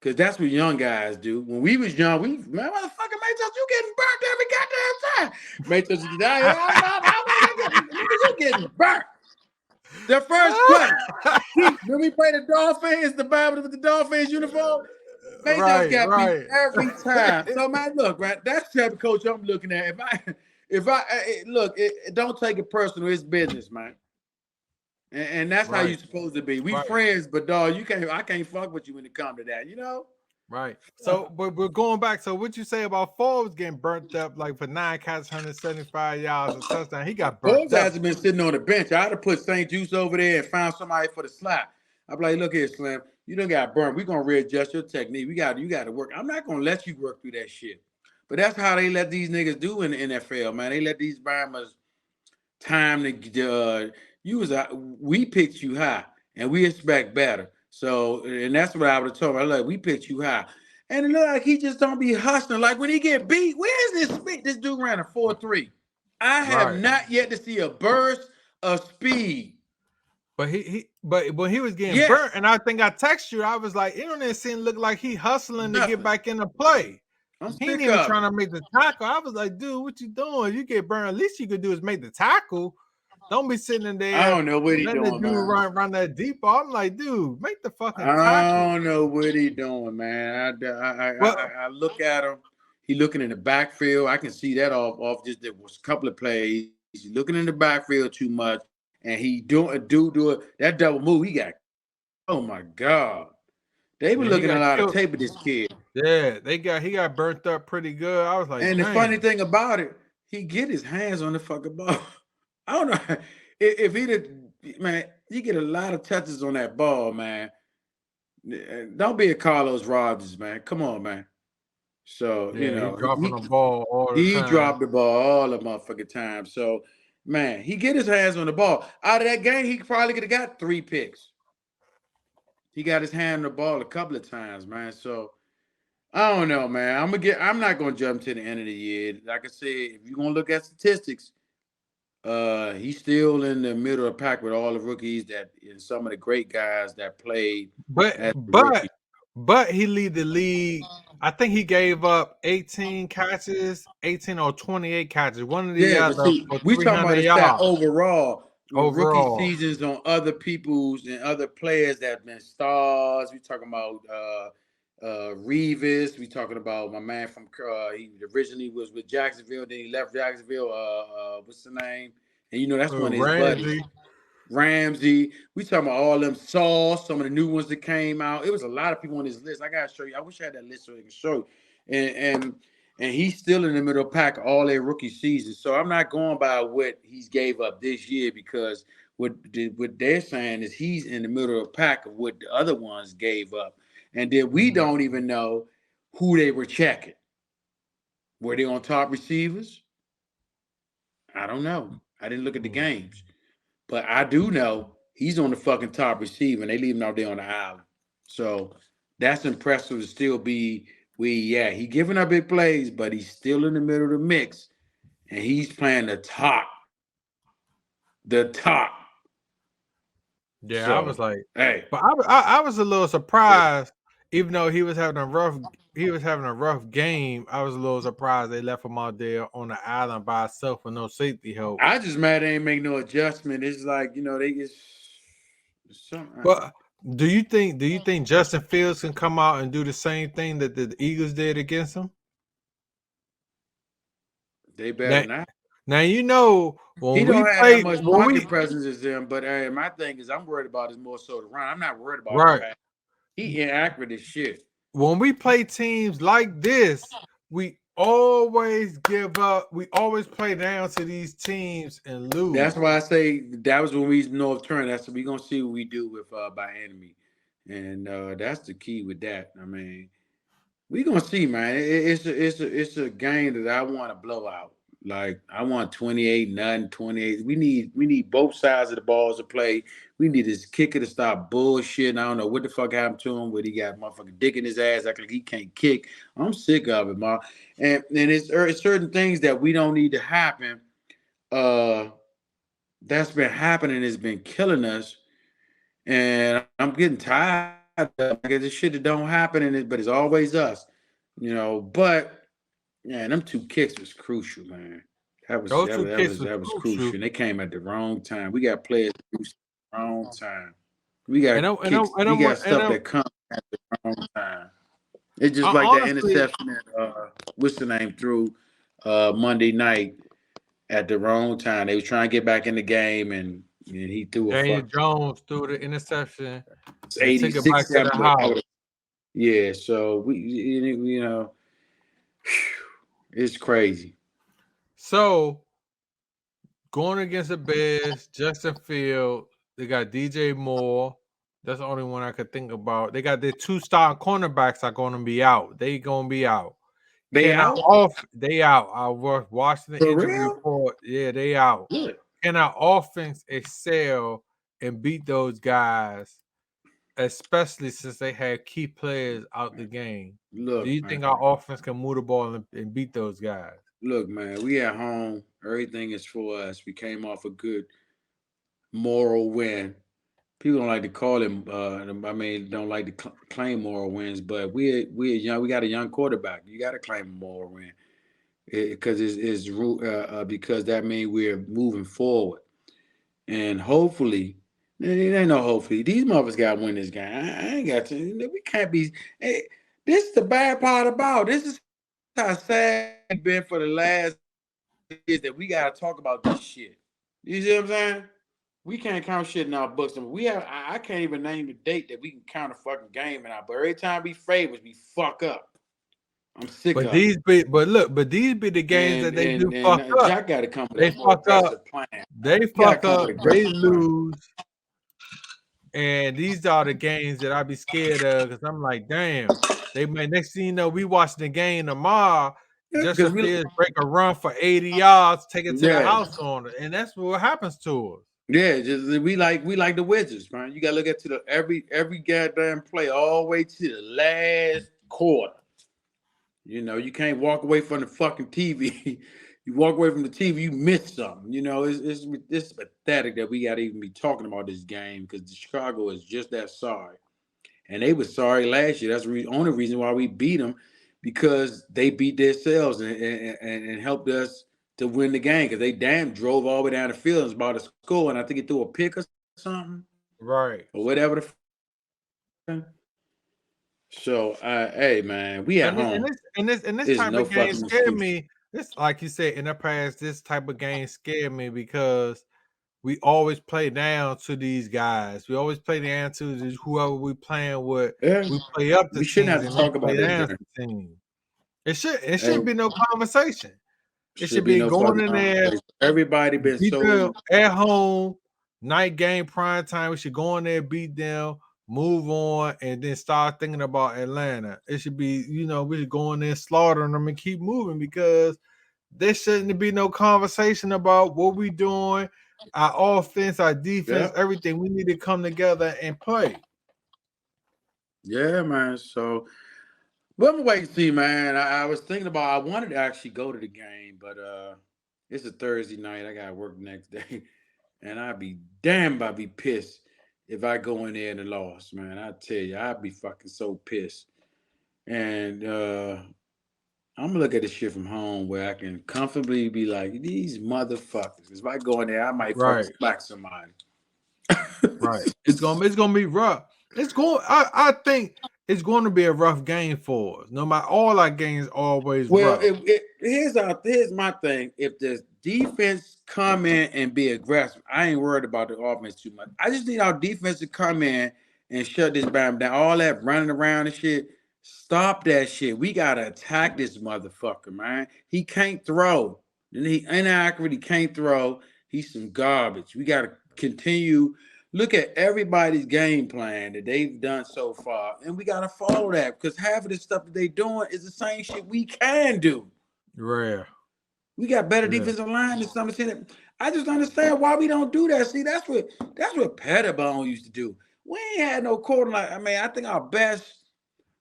Cause that's what young guys do. When we was young, man, motherfucking Matos, you getting burnt every goddamn time. Matos, you getting burnt. The first play. When we play the Dolphins, the Bible with the Dolphins uniform, Matos got beat every time. So man, look, right, that's the type of coach I'm looking at. If I look, don't take it personal. It's business, man. And that's how you're supposed to be. We friends, but dog, I can't fuck with you when it comes to that, you know? Right. So, but we're going back. So, what you say about Forbes getting burnt up like for 9 catches, 175 yards, a touchdown? He got burnt Forbes hasn't been sitting on the bench. I'd have put St. Juice over there and found somebody for the slot. I'd be like, look here, Slim, you done got burnt. We're gonna readjust your technique. You got to work. I'm not gonna let you work through that shit. But that's how they let these niggas do in the NFL, man. They let these Bama's time to we picked you high and we expect better. So, and that's what I would have told him. Like, we picked you high. And it look like he just don't be hustling. Like when he get beat, where's this speed? This dude ran a 4.3. I have not yet to see a burst of speed. But but when he was getting burnt, and I think I texted you, I was like, internet scene look like he hustling to get back into play. He ain't even trying to make the tackle. I was like, dude, what you doing? You get burned. At least you could do is make the tackle. Don't be sitting in there. I don't know what he doing, the dude man. run that deep ball. I'm like, dude, make the fucking tackle. I don't know what he doing, man. I look at him. He looking in the backfield. I can see that off just there was a couple of plays. He's looking in the backfield too much, and he do it. That double move he got. Oh my God. They were looking at a lot of tape of this kid. Yeah, he got burnt up pretty good. I was like, and the funny thing about it, he get his hands on the fucking ball. I don't know if he did, man. You get a lot of touches on that ball, man. Don't be a Carlos Rogers, man. Come on, man. So he dropping the ball all the time. He dropped the ball all the motherfucking time. So, man, he get his hands on the ball. Out of that game, he probably could have got 3 picks. He got his hand on the ball a couple of times, man. So I don't know, man. I'm not gonna jump to the end of the year. Like I said, if you're gonna look at statistics, he's still in the middle of the pack with all the rookies and some of the great guys that played. But he lead the league. I think he gave up 18 catches, 18 or 28 catches. One of the other. We talking about his stat overall. Rookie seasons on other people's and other players that have been stars. We talking about Revis. We talking about my man from he originally was with Jacksonville, then he left Jacksonville. What's the name? And that's one of his buddies. Ramsey. We talking about all them Sauce, some of the new ones that came out. It was a lot of people on this list. I gotta show you. I wish I had that list so I can show you. And he's still in the middle of the pack all their rookie seasons. So I'm not going by what he's gave up this year because what they're saying is he's in the middle of the pack of what the other ones gave up. And then we don't even know who they were checking. Were they on top receivers? I don't know. I didn't look at the games. But I do know he's on the fucking top receiver and they leave him out there on the island. So that's impressive to still be He giving up big plays, but he's still in the middle of the mix, and he's playing the top. Yeah, I was So like, hey, but I was a little surprised, even though he was having a rough game. I was a little surprised they left him out there on the island by himself with no safety help. I just mad they ain't make no adjustment. It's like they just some But do you think Justin Fields can come out and do the same thing that the Eagles did against him? they better Now, not. now you know He when we don't have that played much when pocket we presence as them. But my thing is, I'm worried about is more so the run. I'm not worried about the right pass. He inaccurate as shit. when we play teams like this, we always give up. We always play down to these teams and That's lose. why I say that was when we North turn. That's what we gonna see what we do with by enemy, and that's the key with that. I mean, we gonna see, man. It's a game that I want to blow out. Like I want 28, nothing, 28. We need both sides of the balls to play. We need this kicker to stop bullshit. I don't know what the fuck happened to him, but he got motherfucking dick in his ass, acting like he can't kick. I'm sick of it, ma. And it's certain things that we don't need to happen. Uh, that's been happening. Has been killing us, and I'm getting tired of it. Like, this shit that don't happen, but it's always us. But man, them two kicks was crucial, man. That was Those that two was that kicks was was that was crucial. crucial. And they came at the wrong time. We got players at the wrong time. We got And I and I kicks. and We I got and stuff I, that comes at the wrong time. It's just I like that honestly interception that what's the name threw Monday night at the wrong time. They was trying to get back in the game, and he threw a Daniel fuck Jones threw the interception and took it back 86 to the house. Yeah, so it's crazy. So going against the Bears, Justin Field, they got DJ Moore. That's the only one I could think about. They got their two star cornerbacks are going to be out. They going to be out. They Can our out off? They out. I was watching the for injury real? report. Yeah, they out. Good. Can our offense excel and beat those guys, especially since they had key players out the game? Do Look, you man. think our offense can move the ball and beat those guys? Look, man. We at home. Everything is for us. We came off a good moral win. People don't like to call him. Don't like to claim moral wins, but we young. We got a young quarterback. You got to claim a moral win because because that means we're moving forward, and hopefully, it ain't no hopefully. These mothers got to win this game. I ain't got to. We can't be. Hey, this is the bad part about this is how sad we've been for the last years that we got to talk about this shit. You see what I'm saying? We can't count shit in our books. I can't even name the date that we can count a fucking game in our. But every time we favors, we fuck up. I'm sick But of it. these be the games that And they do and fuck and up. Jack got to come with They a more fuck up. aggressive plan. They You got to fuck come up. with They aggressive plan. lose. And these are the games that I be scared of because I'm like, damn, they may next thing you know, we watching the game tomorrow. Yeah, Just a because Fields break a run for 80 yards, take it to the yeah, house on it. And that's what happens to us. yeah. Just we like the Wizards, man. You got to look at to the every goddamn play all the way to the last quarter. You can't walk away from the fucking TV. You walk away from the TV, you miss something. It's pathetic that we got to even be talking about this game because the Chicago is just that sorry, and they were sorry last year. That's the only reason why we beat them because they beat themselves and helped us to win the game because they damn drove all the way down the field and was about to score, and I think he threw a pick or something or Right. whatever the. So, hey man, we at And home. this There's type no of game fucking scared excuse. me. This, like you said, in the past, this type of game scared me because we always play down to these guys. We always play down to whoever we playing with. Yeah, We play up to we shouldn't teams have to and they talk about play this down during. to teams. It shouldn't Hey, be no conversation. It should should be be no going fucking in there, conversation. Everybody been beat so them at home, night game, prime time. We should go in there, beat them, move on, and then start thinking about Atlanta. It should be, we should go in there, slaughtering them, and keep moving because there shouldn't be no conversation about what we doing, our offense, our defense, yeah, everything. We need to come together and play. yeah, man. So But I'm waiting to see, man. I was thinking about I wanted to actually go to the game, but it's a Thursday night. I gotta work the next day. And I'd be damned I'd be pissed if I go in there and lost, man. I tell you, I'd be fucking so pissed. And I'm gonna look at this shit from home where I can comfortably be like, these motherfuckers. Because if I go in there, I might fucking Right, smack somebody. right. It's gonna be rough. It's going. I think it's going to be a rough game for us. No matter all our games, always Well, rough. here's my thing. If the defense come in and be aggressive, I ain't worried about the offense too much. I just need our defense to come in and shut this bam down. All that running around and shit. Stop that shit. We gotta attack this motherfucker, man. He can't throw. And he inaccurate. He can't throw. He's some garbage. We gotta continue. Look at everybody's game plan that they've done so far, and we gotta follow that because half of the stuff that they doing is the same shit we can do. Rare. We got better Yeah. defensive line than some of. I just understand why we don't do that. See, that's what Pettibone used to do. We ain't had no coordinator. I mean, I think our best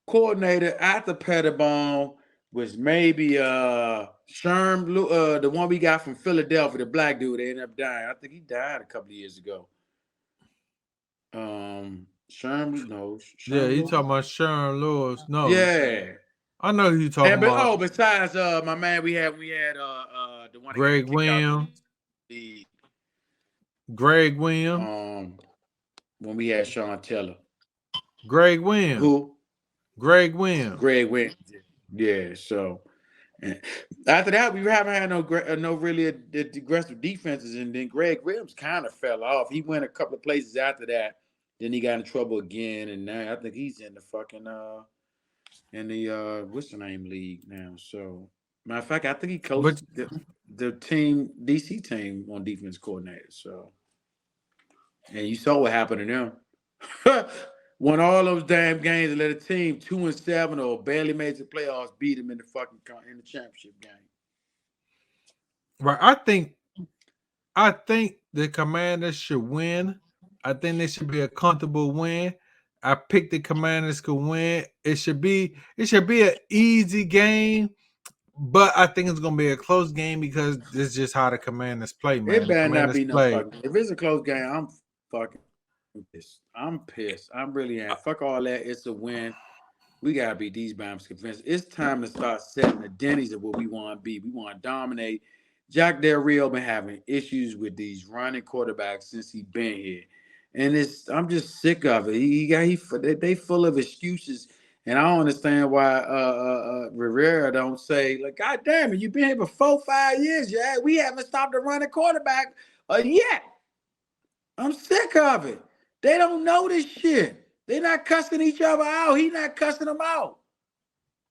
coordinator after Pettibone was maybe Sherm, the one we got from Philadelphia, the black dude that ended up dying. I think he died a couple of years ago. Sherm, no, Yeah, Sherm you Lewis. talking about Sharon Lewis? No, Yeah. I know who you And talking but about. besides my man, we had the one that got Greg kicked out Williams. the Greg Williams. um when we had Sean Taylor. Greg Williams. Who? Greg Williams. Greg went. Yeah, so and after that, we haven't had no really aggressive defenses, and then Greg Williams kind of fell off. He went a couple of places after that. Then he got in trouble again, and now I think he's in the fucking in the what's the name league now. So matter of fact, I think he coached But the team DC team on defense coordinator. So and you saw what happened to them. Won all those damn games and let a team 2-7 or barely made the playoffs beat them in the fucking in the championship game. right, I think the Commanders should win. I think this should be a comfortable win. I picked the Commanders could win. It should be an easy game, but I think it's gonna be a close game because this is just how the Commanders play, It man. The better not Commanders be no play. fucking. If it's a close game, I'm fucking pissed. I'm pissed. I'm really am. Fuck all that. It's a win. We gotta be these bombs convinced. It's time to start setting the Denny's of what we want to be. We want to dominate. Jack Del Rio been having issues with these running quarterbacks since he been here, and I'm just sick of it. They full of excuses, and I don't understand why Rivera don't say like, God damn it, you been here for 4-5 years, yeah. We haven't stopped a running quarterback yet. I'm sick of it. They don't know this shit. They're not cussing each other out. He not cussing them out.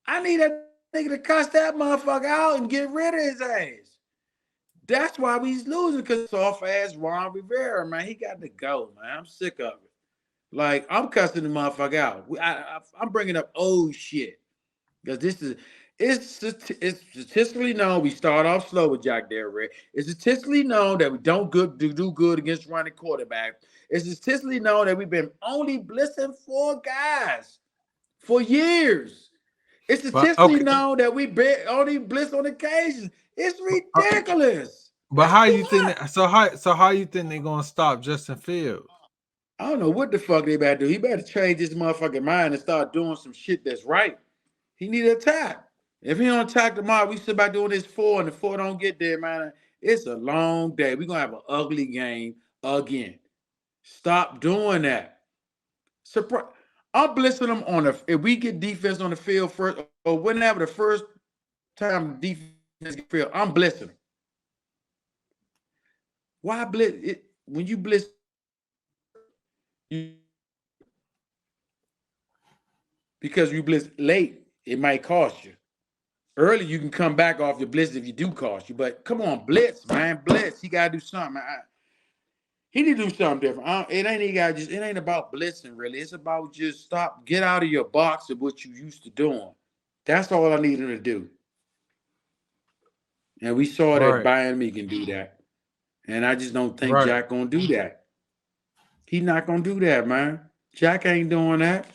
I need that nigga to cuss that motherfucker out and get rid of his ass. That's why we losing because soft ass Ron Rivera, man. He got to go, man. I'm sick of it. Like I'm cussing the motherfucker out. I'm bringing up old shit because it's statistically known we start off slow with Jack Del Rio. It's statistically known that we don't do good against running quarterbacks. It's statistically known that we've been only blitzing 4 guys for years. It's But statistically okay, known that we only blitz on occasion. It's uh, ridiculous. but That's how too you think much. that? So how you think they're gonna stop Justin Fields? I don't know what the fuck they better do. He better change this motherfucking mind and start doing some shit that's right. He need to attack. If he don't attack tomorrow, we sit back doing this 4 and the 4 don't get there, man. It's a long day. We're gonna have an ugly game again. Stop doing that. Surprise. I'm blitzing them on the if we get defense on the field first, or whenever the first time defense get field, I'm blitzing them. Why blitz it when you blitz you because you blitz late, it might cost you. Early, you can come back off your blitz if you do cost you. But come on, blitz, man, blitz. He gotta do something. He need to do something different. It ain't he got just. It ain't about blitzing really. It's about just stop, get out of your box of what you used to doing. That's all I need him to do. And we saw that Right, Bayern me can do that. And I just don't think right. Jack gonna do that. He not gonna do that, man. Jack ain't doing that.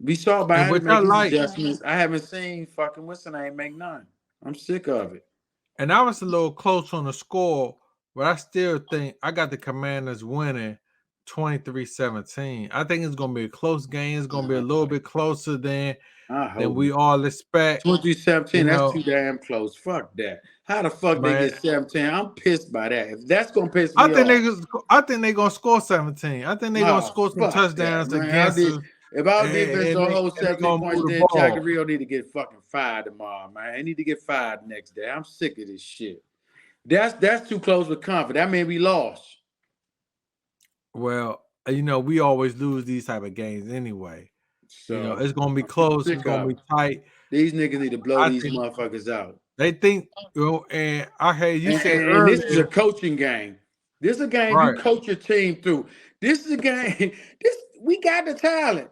We saw And Biden which make I his like. adjustments. I haven't seen fucking what's the name make none. I'm sick of it. And I was a little close on the score, but I still think I got the Commanders winning 23-17. I think it's gonna be a close game. It's gonna be a little bit closer I than hope we all expect. 2017, You that's know, too damn close. Fuck that. How the fuck they man. get 17? I'm pissed by that. If that's gonna piss I me think off, they gonna score 17. I think they're gonna oh score some fuck that, touchdowns man. I against did us, if our and, defense and don't they hold and they 17 gonna points, move the then Jack ball. Del Rio need to get fucking fired tomorrow, man. I need to get fired next day. I'm sick of this shit. That's too close with comfort. That mean we lost. Well, we always lose these type of games anyway. So It's gonna be I'm close. It's sick gonna of be it. tight. These niggas need to blow I these think motherfuckers out. they think, and I heard you say And this is a earlier, coaching game. This is a game you right? coach your team through. This is a game. This we got the talent.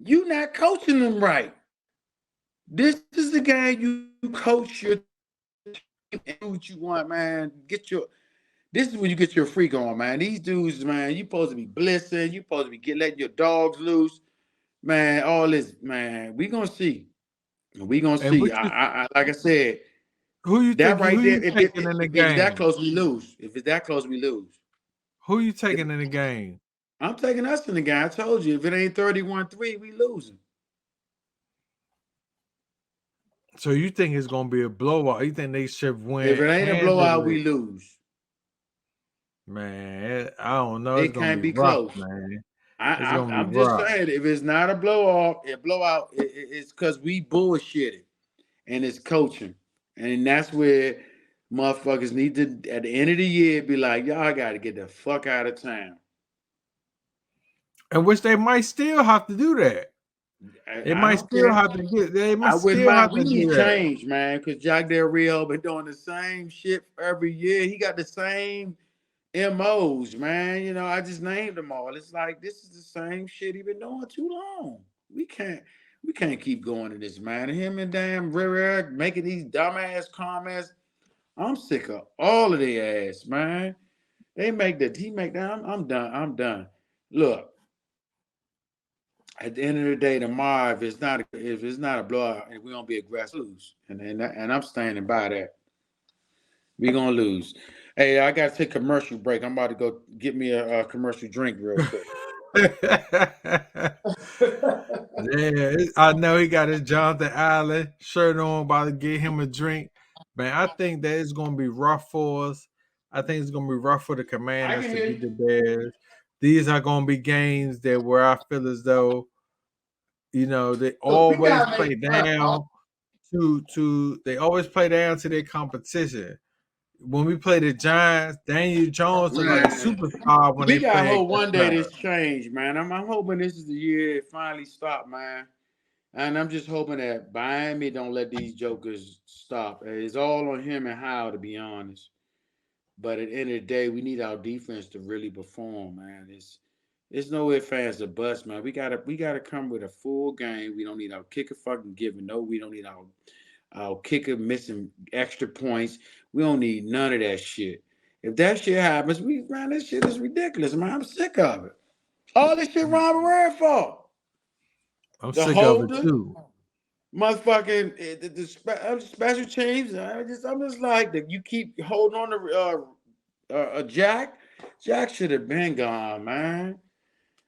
You not coaching them right. This is the game you coach your team and do what you want, man. This is when you get your freak on, man. These dudes, man, you supposed to be blissing. You supposed to be letting your dogs loose, man. All this, man. We gonna see. We gonna And see. Like I said, who you that think right who there. you If, if, taking in the if it's that game? close, we lose. If it's that close, we lose. Who you If, taking in the game? I'm taking us in the game. I told you, if it ain't 31-3, we losing. So you think it's gonna be a blowout? You think they should If win it ain't a blowout, handily? we lose. Man, I don't know. It's It gonna can't be be rough, close. man. I, It's I'm gonna be I'm just rough. saying, if it's not a blowout, it's because we bullshitted, and it's coaching, and that's where motherfuckers need to at the end of the year be like, y'all got to get the fuck out of town. And which they might still have to do that. They I might don't still care. have to get. They might I wouldn't still mind. have We to do need that. change, man, because Jack Del Rio been doing the same shit every year. He got the same MOs, man. I just named them all. It's like this is the same shit he been doing too long. We can't we can't keep going to this, man. Him and damn Rivera making these dumbass comments. I'm sick of all of their ass, man. He make that. I'm done. I'm done. Look, at the end of the day, tomorrow, if it's not a blowout, and we don't be aggressive, lose, and I'm standing by that. We gonna lose. Hey, I gotta take a commercial break. I'm about to go get me a commercial drink real quick. Yeah, I know he got his Jonathan Allen shirt on, about to get him a drink. Man, I think that it's gonna be rough for us. I think it's gonna be rough for the I Commanders can to hear beat you. the Bears. These are gonna be games that where I feel as though they Look, we always gotta make play fun of. down to they always play down to their competition. When we play the Giants, Daniel Jones look like a Man, superstar when we they got play hope against one day us. this change, man. I'm hoping this is the year it finally stop, man. And I'm just hoping that Miami don't let these jokers stop. It's all on him and how, to be honest. But at the end of the day, we need our defense to really perform, man. It's no ifs, fans, or buts, man. We gotta come with a full game. We don't need our kicker fucking giving. No, we don't need our kicker missing extra points. We don't need none of that shit. If that shit happens, man, this shit is ridiculous, man. I'm sick of it. All this shit Ron Rivera for. I'm The sick of it holder, too. motherfucking the special teams. I'm just like that. You keep holding on to Jack. Jack should have been gone, man.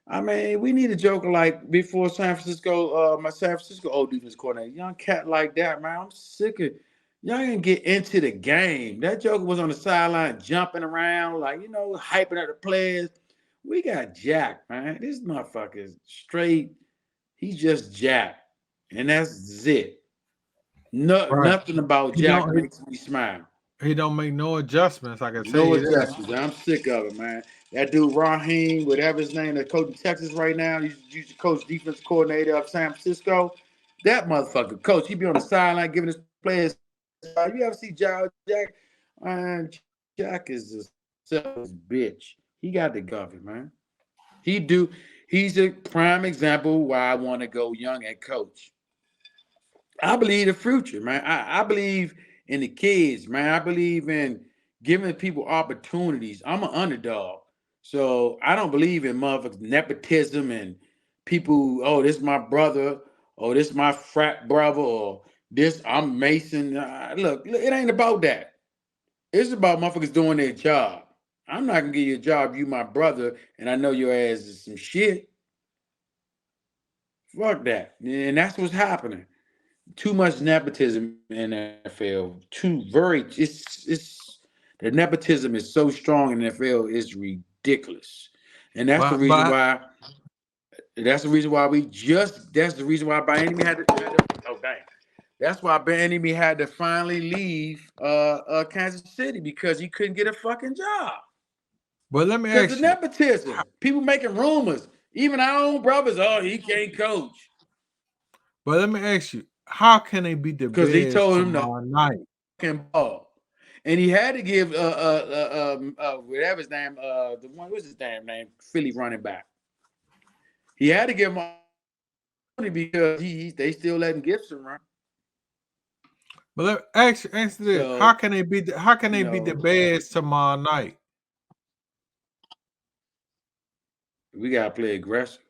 I mean, we need a joker like before San Francisco, my San Francisco old defense coordinator, young cat like that, man. I'm sick of y'all can get into the game. That joker was on the sideline jumping around, like hyping up the players. We got Jack, man. This motherfucker is straight. He's just Jack, and that's it. No, Right. nothing about He Jack don't he, makes me smile. he don't make no adjustments, I can tell No you that. adjustments. I'm sick of it, man. That dude Raheem, whatever his name, that coach in Texas right now, he's used to coach defense coordinator of San Francisco. That motherfucker coach, he be on the sideline giving his players. You ever see Jack? Man, Jack is a selfish bitch. He got the government, man. He do. He's a prime example why I want to go young at coach. I believe the future, man. I believe in the kids, man. I believe in giving people opportunities. I'm an underdog. So I don't believe in motherfuckers nepotism and people, oh, this my brother, or this my frat brother, or this I'm Mason. Look, it ain't about that. It's about motherfuckers doing their job. I'm not gonna give you a job, you my brother, and I know your ass is some shit. Fuck that. And that's what's happening. Too much nepotism in the NFL. It's the nepotism is so strong in the NFL, it's ridiculous. And that's the reason But why that's the reason why Bieniemy oh dang. That's why Bieniemy had to finally leave Kansas City because he couldn't get a fucking job. let me Because the ask you. nepotism, people making rumors, even our own brothers, oh, he can't coach. But let me ask you, how can they beat the Because he Bears told him to tomorrow night? fucking ball. And he had to give whatever his name, the one what's his damn name, Philly running back. He had to give him money because they still letting Gibson run. But answer this: So, how can you they beat the know, Bears tomorrow night? we gotta play aggressive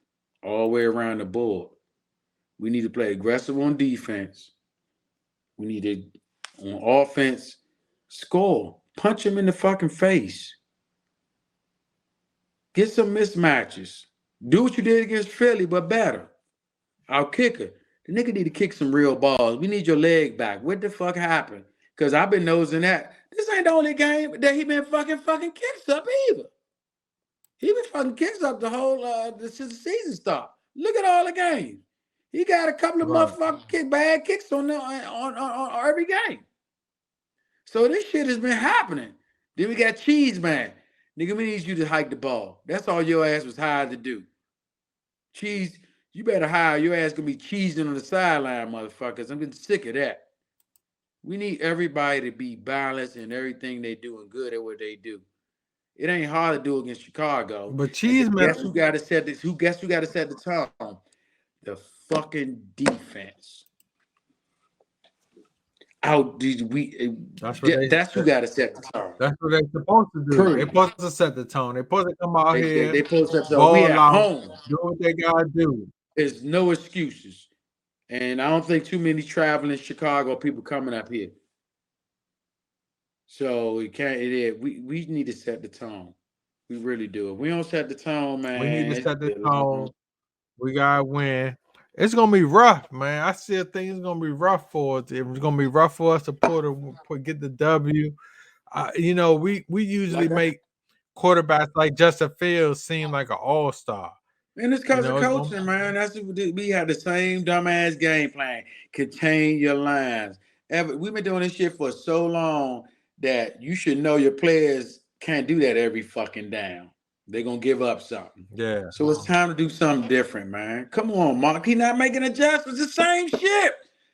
all the way around the board. We need to play aggressive on defense. We need to on offense score. Punch him in the fucking face. Get some mismatches. Do what you did against Philly, but better. Our kicker. The nigga need to kick some real balls. We need your leg back. What the fuck happened? Because I've been nosing that. This ain't the only game that he been fucking kicks up either. He been fucking kicks up the whole since the season start. Look at all the games. He got a couple of Right. motherfucking bad kicks on every game. So this shit has been happening. Then we got Cheese Man. Nigga, we need you to hike the ball. That's all your ass was hired to do. Cheese, you better hire your ass gonna be cheesing on the sideline, motherfuckers. I'm getting sick of that. We need everybody to be balanced in everything they do and good at what they do. It ain't hard to do against Chicago. But And Cheeseman, guess who got to set this? Who guess who got to set the tone? The fucking defense. Out did we? that's what they. That's who got to set the tone. That's what they're supposed to do. They're Period. supposed to set the tone. They're supposed to come out here, They post up. So we ball at out, home. do what they gotta do. There's no excuses. And I don't think too many traveling Chicago people coming up here. So it can't. We need to set the tone. We really do. If we don't set the tone, We need man, to it's set the a long. tone. We gotta win. It's gonna be rough, man. I still think it's gonna be rough for us. It's gonna be rough for us to get the W. We usually Like I, make quarterbacks like Justin Fields seem like an all-star. and it's You because of know, it's gonna coaching, man. That's what we had the same dumbass game plan. Contain your lines. We've been doing this shit for so long that you should know your players can't do that every fucking down. They're gonna give up something. yeah. So it's time to do something different, man. Come on, Mark. He not making adjustments. The same shit.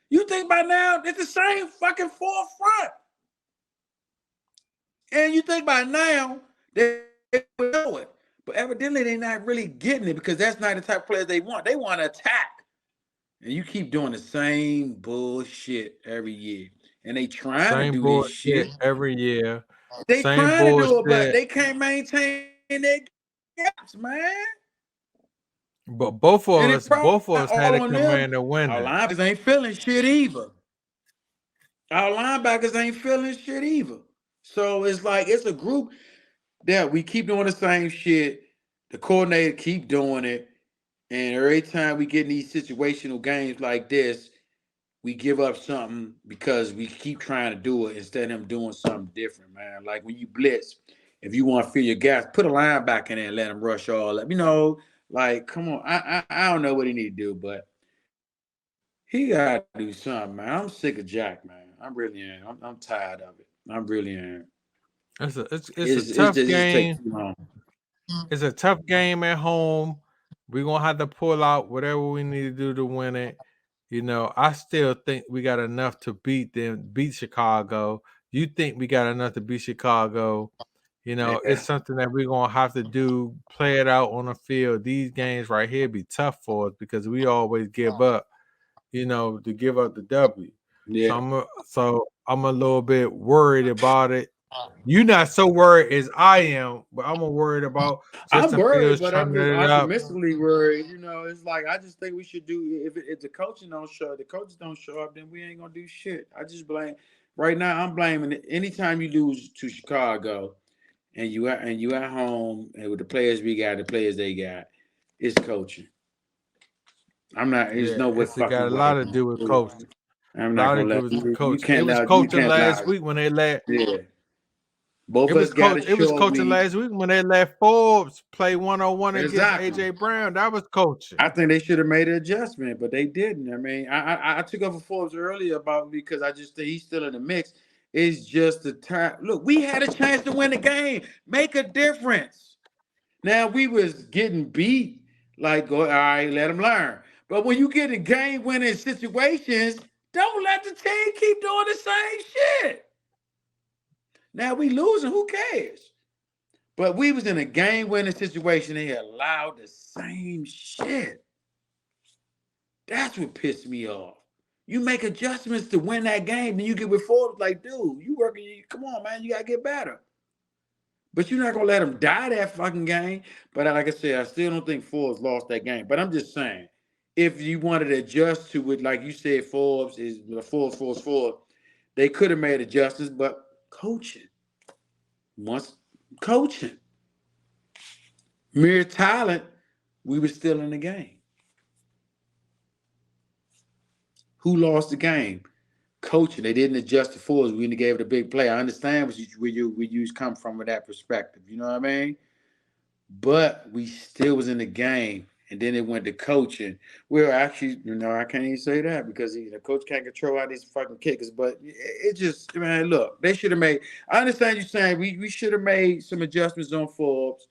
You think by now it's the same fucking forefront. And you think by now they would know it. But evidently they're not really getting it because that's not the type of players they want. They want to attack. And you keep doing the same bullshit every year. And they trying to Same do this bullshit shit. every year. They Same trying to do it, but bullshit. they can't maintain their gaps, man. But And it probably both of us had all a on them. command of Our winning. linebackers ain't feeling shit either. Our linebackers ain't feeling shit either. So it's like it's a group that we keep doing the same shit. The coordinator keep doing it. And every time we get in these situational games like this, we give up something because we keep trying to do it instead of him doing something different, man. Like when you blitz, if you want to fill your gaps, put a linebacker in there and let him rush all up. Like, come on. I don't know what he need to do, but he got to do something, man. I'm sick of Jack, man. I really am. I'm tired of it. I really am. It's a It's tough just it game. takes too long. It's a tough game at home. We're gonna have to pull out whatever we need to do to win it. I still think we got enough to beat Chicago. You think we got enough to beat Chicago? It's Yeah. something that we're gonna have to do, play it out on the field. These games right here be tough for us because we always give up, to give up the W. Yeah. So I'm a little bit worried about it. You're not so worried as I am, but I'm worried about I'm Justin worried, Fields but I'm turning just it up. optimistically worried. You know, it's like I just think we should do if the coaching don't show up, the coaches don't show up, then we ain't gonna do shit. I just blame right now. I'm blaming it. Anytime you lose to Chicago and you at home and with the players we got, the players they got, it's coaching. I'm not. There's Yeah, no way it's got fucking a lot way. to do with coaching. I'm A not lot gonna to do let with you coaching. It can't was now you coaching can't now. last week when they let Yeah, both of us got to it was show coaching we last week when they let Forbes play 1-on-1 against exactly. AJ Brown. That was coaching. I think they should have made an adjustment, but they didn't. I mean, I took over Forbes earlier about because I just think he's still in the mix. It's just the time. Look, we had a chance to win the game, make a difference. Now we was getting beat. Like, go all right, let them learn. But when you get in game winning situations, don't let the team keep doing the same shit. Now we losing, who cares? But we was in a game winning situation. They allowed the same shit. That's what pissed me off. You make adjustments to win that game, and you get with Forbes like, dude, you working. Come on, man, you gotta get better. But you're not gonna let them die that fucking game. But like I said, I still don't think Forbes lost that game. But I'm just saying, if you wanted to adjust to it, like you said, Forbes is Forbes, they could have made adjustments, but coaching, once coaching, mere talent, we were still in the game. Who lost the game? Coaching. They didn't adjust the force. We gave it a big play. I understand where you come from with that perspective. You know what I mean? But we still was in the game, and then it went to coaching. Well, actually, I can't even say that because the coach can't control all these fucking kickers. But it just, man, look, they should have made. I understand you saying we should have made some adjustments on Forbes,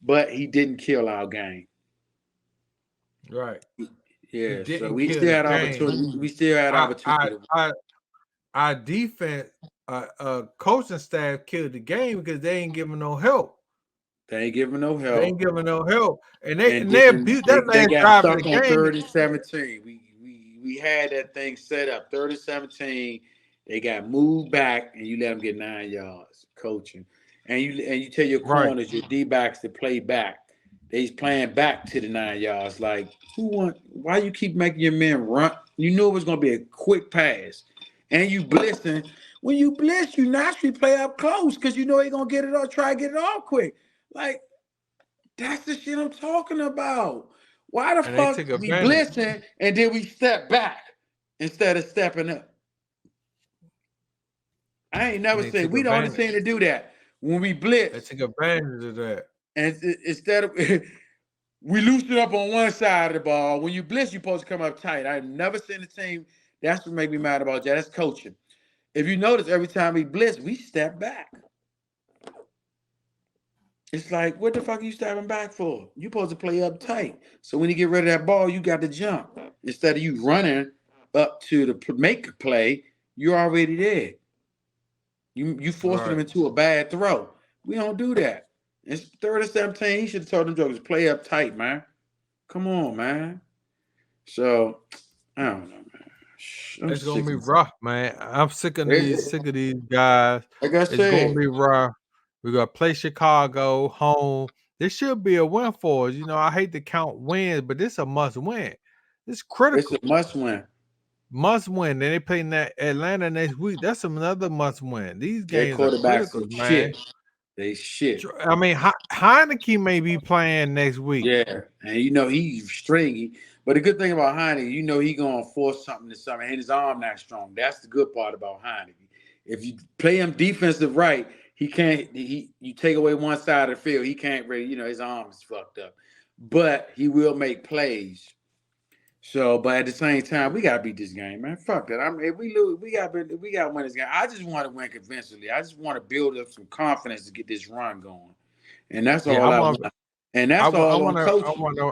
but he didn't kill our game. Right. He Yeah, so didn't we kill still the had game. opportunity. We still had I opportunity I to win. I our defense coaching staff killed the game because they ain't giving no help. They ain't giving no They ain't help. giving no help. And And they then abused that they last got drive of the stuck on game. 30-17. We had that thing set up 30-17. They got moved back, and you let them get 9 yards coaching. And you tell your Right. corners, your D backs to play back. They's playing back to the 9 yards. Like why you keep making your men run? You knew it was gonna be a quick pass, and you blitzing. When you blitz, you naturally play up close because you know they're gonna get it all, try to get it all quick. Like that's the shit I'm talking about. Why the And they fuck took we advantage. blitzing and then we step back instead of stepping up? I ain't And never they said took we the only advantage. team to do that. When we They blitz took advantage of that. and instead of we loosen up on one side of the ball, when you blitz, you're supposed to come up tight. I've never seen a team. That's what make me mad about that. That's coaching. If you notice, every time we blitz, we step back. It's like, what the fuck are you stepping back for? You supposed to play up tight. So when you get rid of that ball, you got to jump. Instead of you running up to the make a play, you're already there. You forcing them Right. into a bad throw. We don't do that. It's 30-17. He should have told them jokers, play up tight, man. Come on, man. So I don't know, man. I'm It's gonna sick be of rough, man. I'm it. sick of these guys. Like I It's gonna said, be rough. We gotta play Chicago home. This should be a win for us. I hate to count wins, but this a must win. It's it's a critical. must win. Must win. Then they play that Atlanta next week. That's another must win. These Their games are quarterbacks critical, are man. shit. They shit. I mean, Heineke may be playing next week. Yeah, and he's stringy. But the good thing about Heineke, he gonna force something to something, and his arm not strong. That's the good part about Heineke. If you play him defensive right, he can't. You take away one side of the field, he can't really. His arm is fucked up, but he will make plays. So, but at the same time, we gotta beat this game, man. Fuck that. I mean, if we lose, we gotta win this game. I just want to win convincingly. I just want to build up some confidence to get this run going, and that's Yeah, all I want. And I that's want I all on wanna I coaching. wanna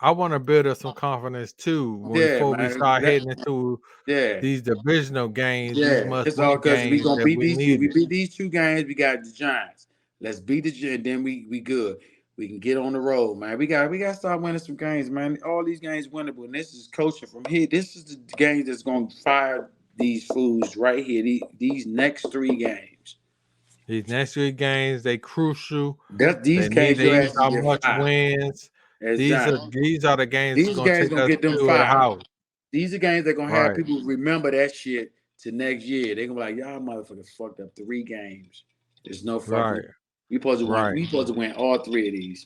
I wanna build up some confidence too Yeah, before we man. start heading into Yeah, these divisional games, these yeah. must It's all win because we games gonna that beat we these two. We needed. beat these two games. We got the Giants. Let's beat the Giants. Then we good. We can get on the road, man. We got to start winning some games, man. All these games winnable. And this is coaching from here. This is the game that's gonna fire these fools right here. These next 3 games. These next three games, they crucial. These games They your need ass is our get much fired. wins. Exactly. These are the games that's These gonna games take gonna us get them to the fired. house. These are games that gonna have Right, people remember that shit to next year. They gonna be like, y'all motherfuckers fucked up 3 games. There's no fucking. right, We supposed to win. right, We supposed to win all 3 of these.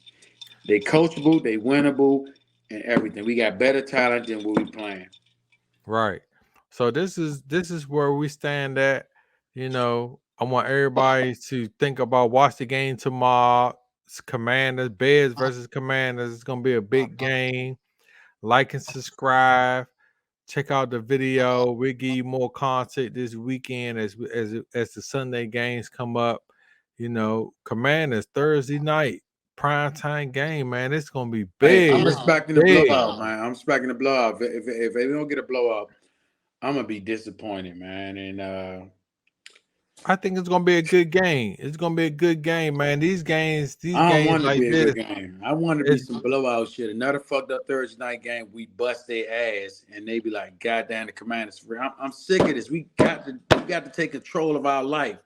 They coachable, they winnable, and everything. We got better talent than what we playing. right. So this is where we stand at. I want everybody to think about watch the game tomorrow. It's Commanders, Bears versus Commanders. It's gonna be a big game. Like and subscribe. Check out the video. We'll give you more content this weekend as the Sunday games come up. Commanders Thursday night primetime game, man. It's gonna be Hey, big. I'm It's expecting a big. blowout, man. I'm expecting a blowout. If they don't get a blowout, I'm gonna be disappointed, man. And I think it's gonna be a good game. It's gonna be a good game, man. These I don't games want it to like be a this, good game. I want it to be it's some blowout shit. Another fucked up Thursday night game. We bust their ass, and they be like, "God damn, the Commanders!" I'm sick of this. We got to take control of our life.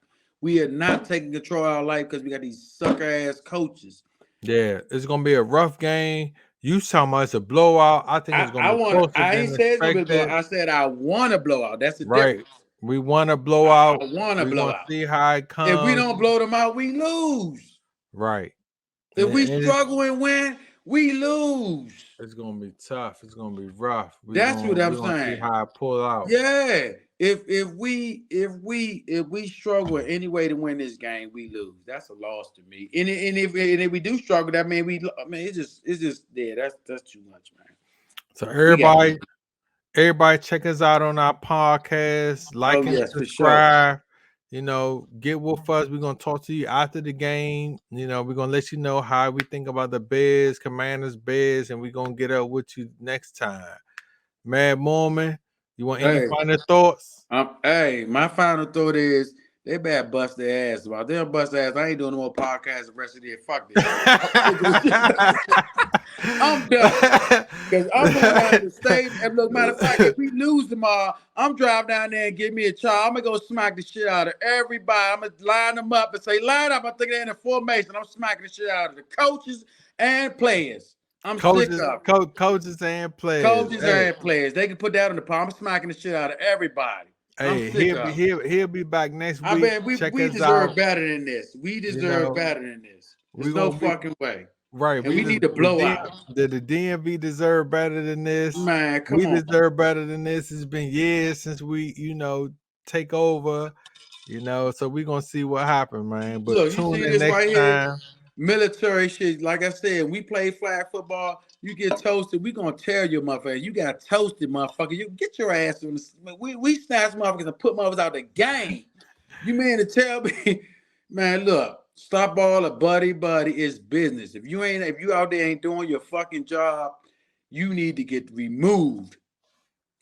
We are not taking control of our life because we got these sucker ass coaches. yeah, it's gonna be a rough game. You talking about it's a blowout. I think it's gonna I be want. closer I ain't than say it's gonna be a blowout. expected. I said I want a blowout. That's the Right. difference. We want a I blowout. want a We're gonna blowout. see how it If we comes. don't blow them out, we lose. Right. If we And struggle and win, we lose. it's gonna be tough. It's gonna be rough. That's what I'm We're gonna see saying. how I pull out. Yeah. If we struggle in any way to win this game, we lose. That's a loss to me. And if we do struggle, that mean it's just yeah. That's too much, man. So We got. everybody check us out on our podcast. Oh Like and yes, for sure. subscribe. Get with us. We're gonna talk to you after the game. We're gonna let you know how we think about the Bears, Commanders, Bears, and we're gonna get up with you next time. Mad Morman, you want any Hey, final thoughts? hey, my final thought is they better bust their ass. About them bust their ass. I ain't doing no more podcasts the rest of the year. Fuck this shit. I'm done. Because I'm going down to the state. And look, matter of fact, if we lose tomorrow, I'm driving down there and give me a child. I'm going to go smack the shit out of everybody. I'm going to line them up and say, line up. I'm thinking they're in a formation. I'm smacking the shit out of the coaches and players. I'm sick coaches, of it. coaches and players. Coaches Hey, and players. They can put that on the palm. I'm smacking the shit out of everybody. I'm hey, sick of it. he'll be back next I week. mean, Check we us out. deserve better than this. We You deserve know, better than this. we're There's no gonna be fucking way. right. And We we need to blow out. the DMV deserve better than this. Man, come We on. deserve better than this. It's been years since we, take over. So we're gonna see what happens, man. But Look, you tune see in this next right here? time. Military shit. Like I said, we play flag football. You get toasted. We gonna tell you, motherfucker. You got toasted, motherfucker. You get your ass on the. We snatch motherfuckers and put motherfuckers out the game. You mean to tell me, man? Look, stop all the buddy is business. If you out there ain't doing your fucking job, you need to get removed.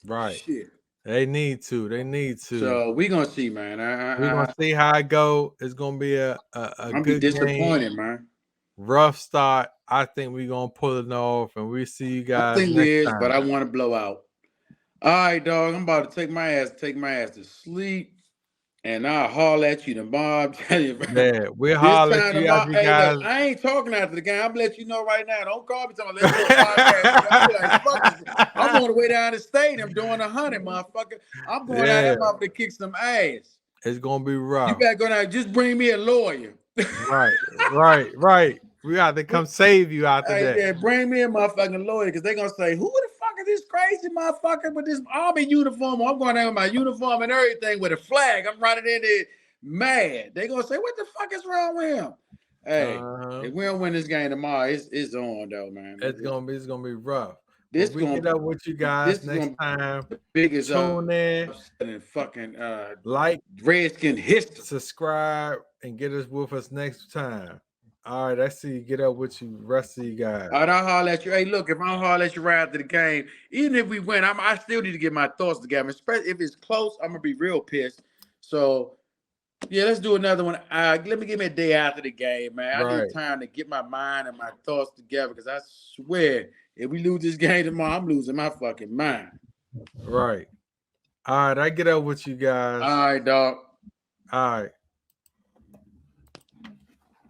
Right. Shit. They need to. They need to. So we gonna see, man. We're gonna see how it go. It's gonna be a I'm be good game. disappointed, man. Rough start. I think we're gonna pull it off, and we'll see you I guys think next we is, but time. I want to blow out. All right, dog. I'm about to take my ass to sleep, and I'll holler at you tomorrow. I'm telling you, bro. Yeah, we'll This holler at time you after tomorrow. you Hey, look, guys. I ain't talking after the game. I'm gonna let you know right now. Don't call me talking. Let's do a podcast. I'm be like, fuck this. I'm on the way down the stadium doing 100, motherfucker. I'm going down Yeah, that motherfucker to kick some ass. it's gonna be You rough. better go down. Just bring me a lawyer. Right. We got to come save you after Hey, that. yeah, bring me a motherfucking lawyer because they're gonna say, who the fuck is this crazy motherfucker with this army uniform? I'm going down with my uniform and everything with a flag. I'm running in there mad. They're gonna say, what the fuck is wrong with him? Hey, Uh-huh. if we don't win this game tomorrow, it's on though, man. It's gonna be rough. This But we get up with you this guys is next gonna time. be the biggest Tune in, upset in fucking like, Redskin history. subscribe, and get us with us next time. All right, I see you. Get up with you, rest of you guys. All right, I'll holler at you. Hey, look, if I'm holler at you right after the game, even if we win, I still need to get my thoughts together. Especially if it's close, I'm gonna be real pissed. So yeah, let's do another one. Let me give me a day after the game, man. I need time to get my mind and my thoughts together because I swear, if we lose this game tomorrow, I'm losing my fucking mind. Right. All right, I get up with you guys. All right, dog. All right.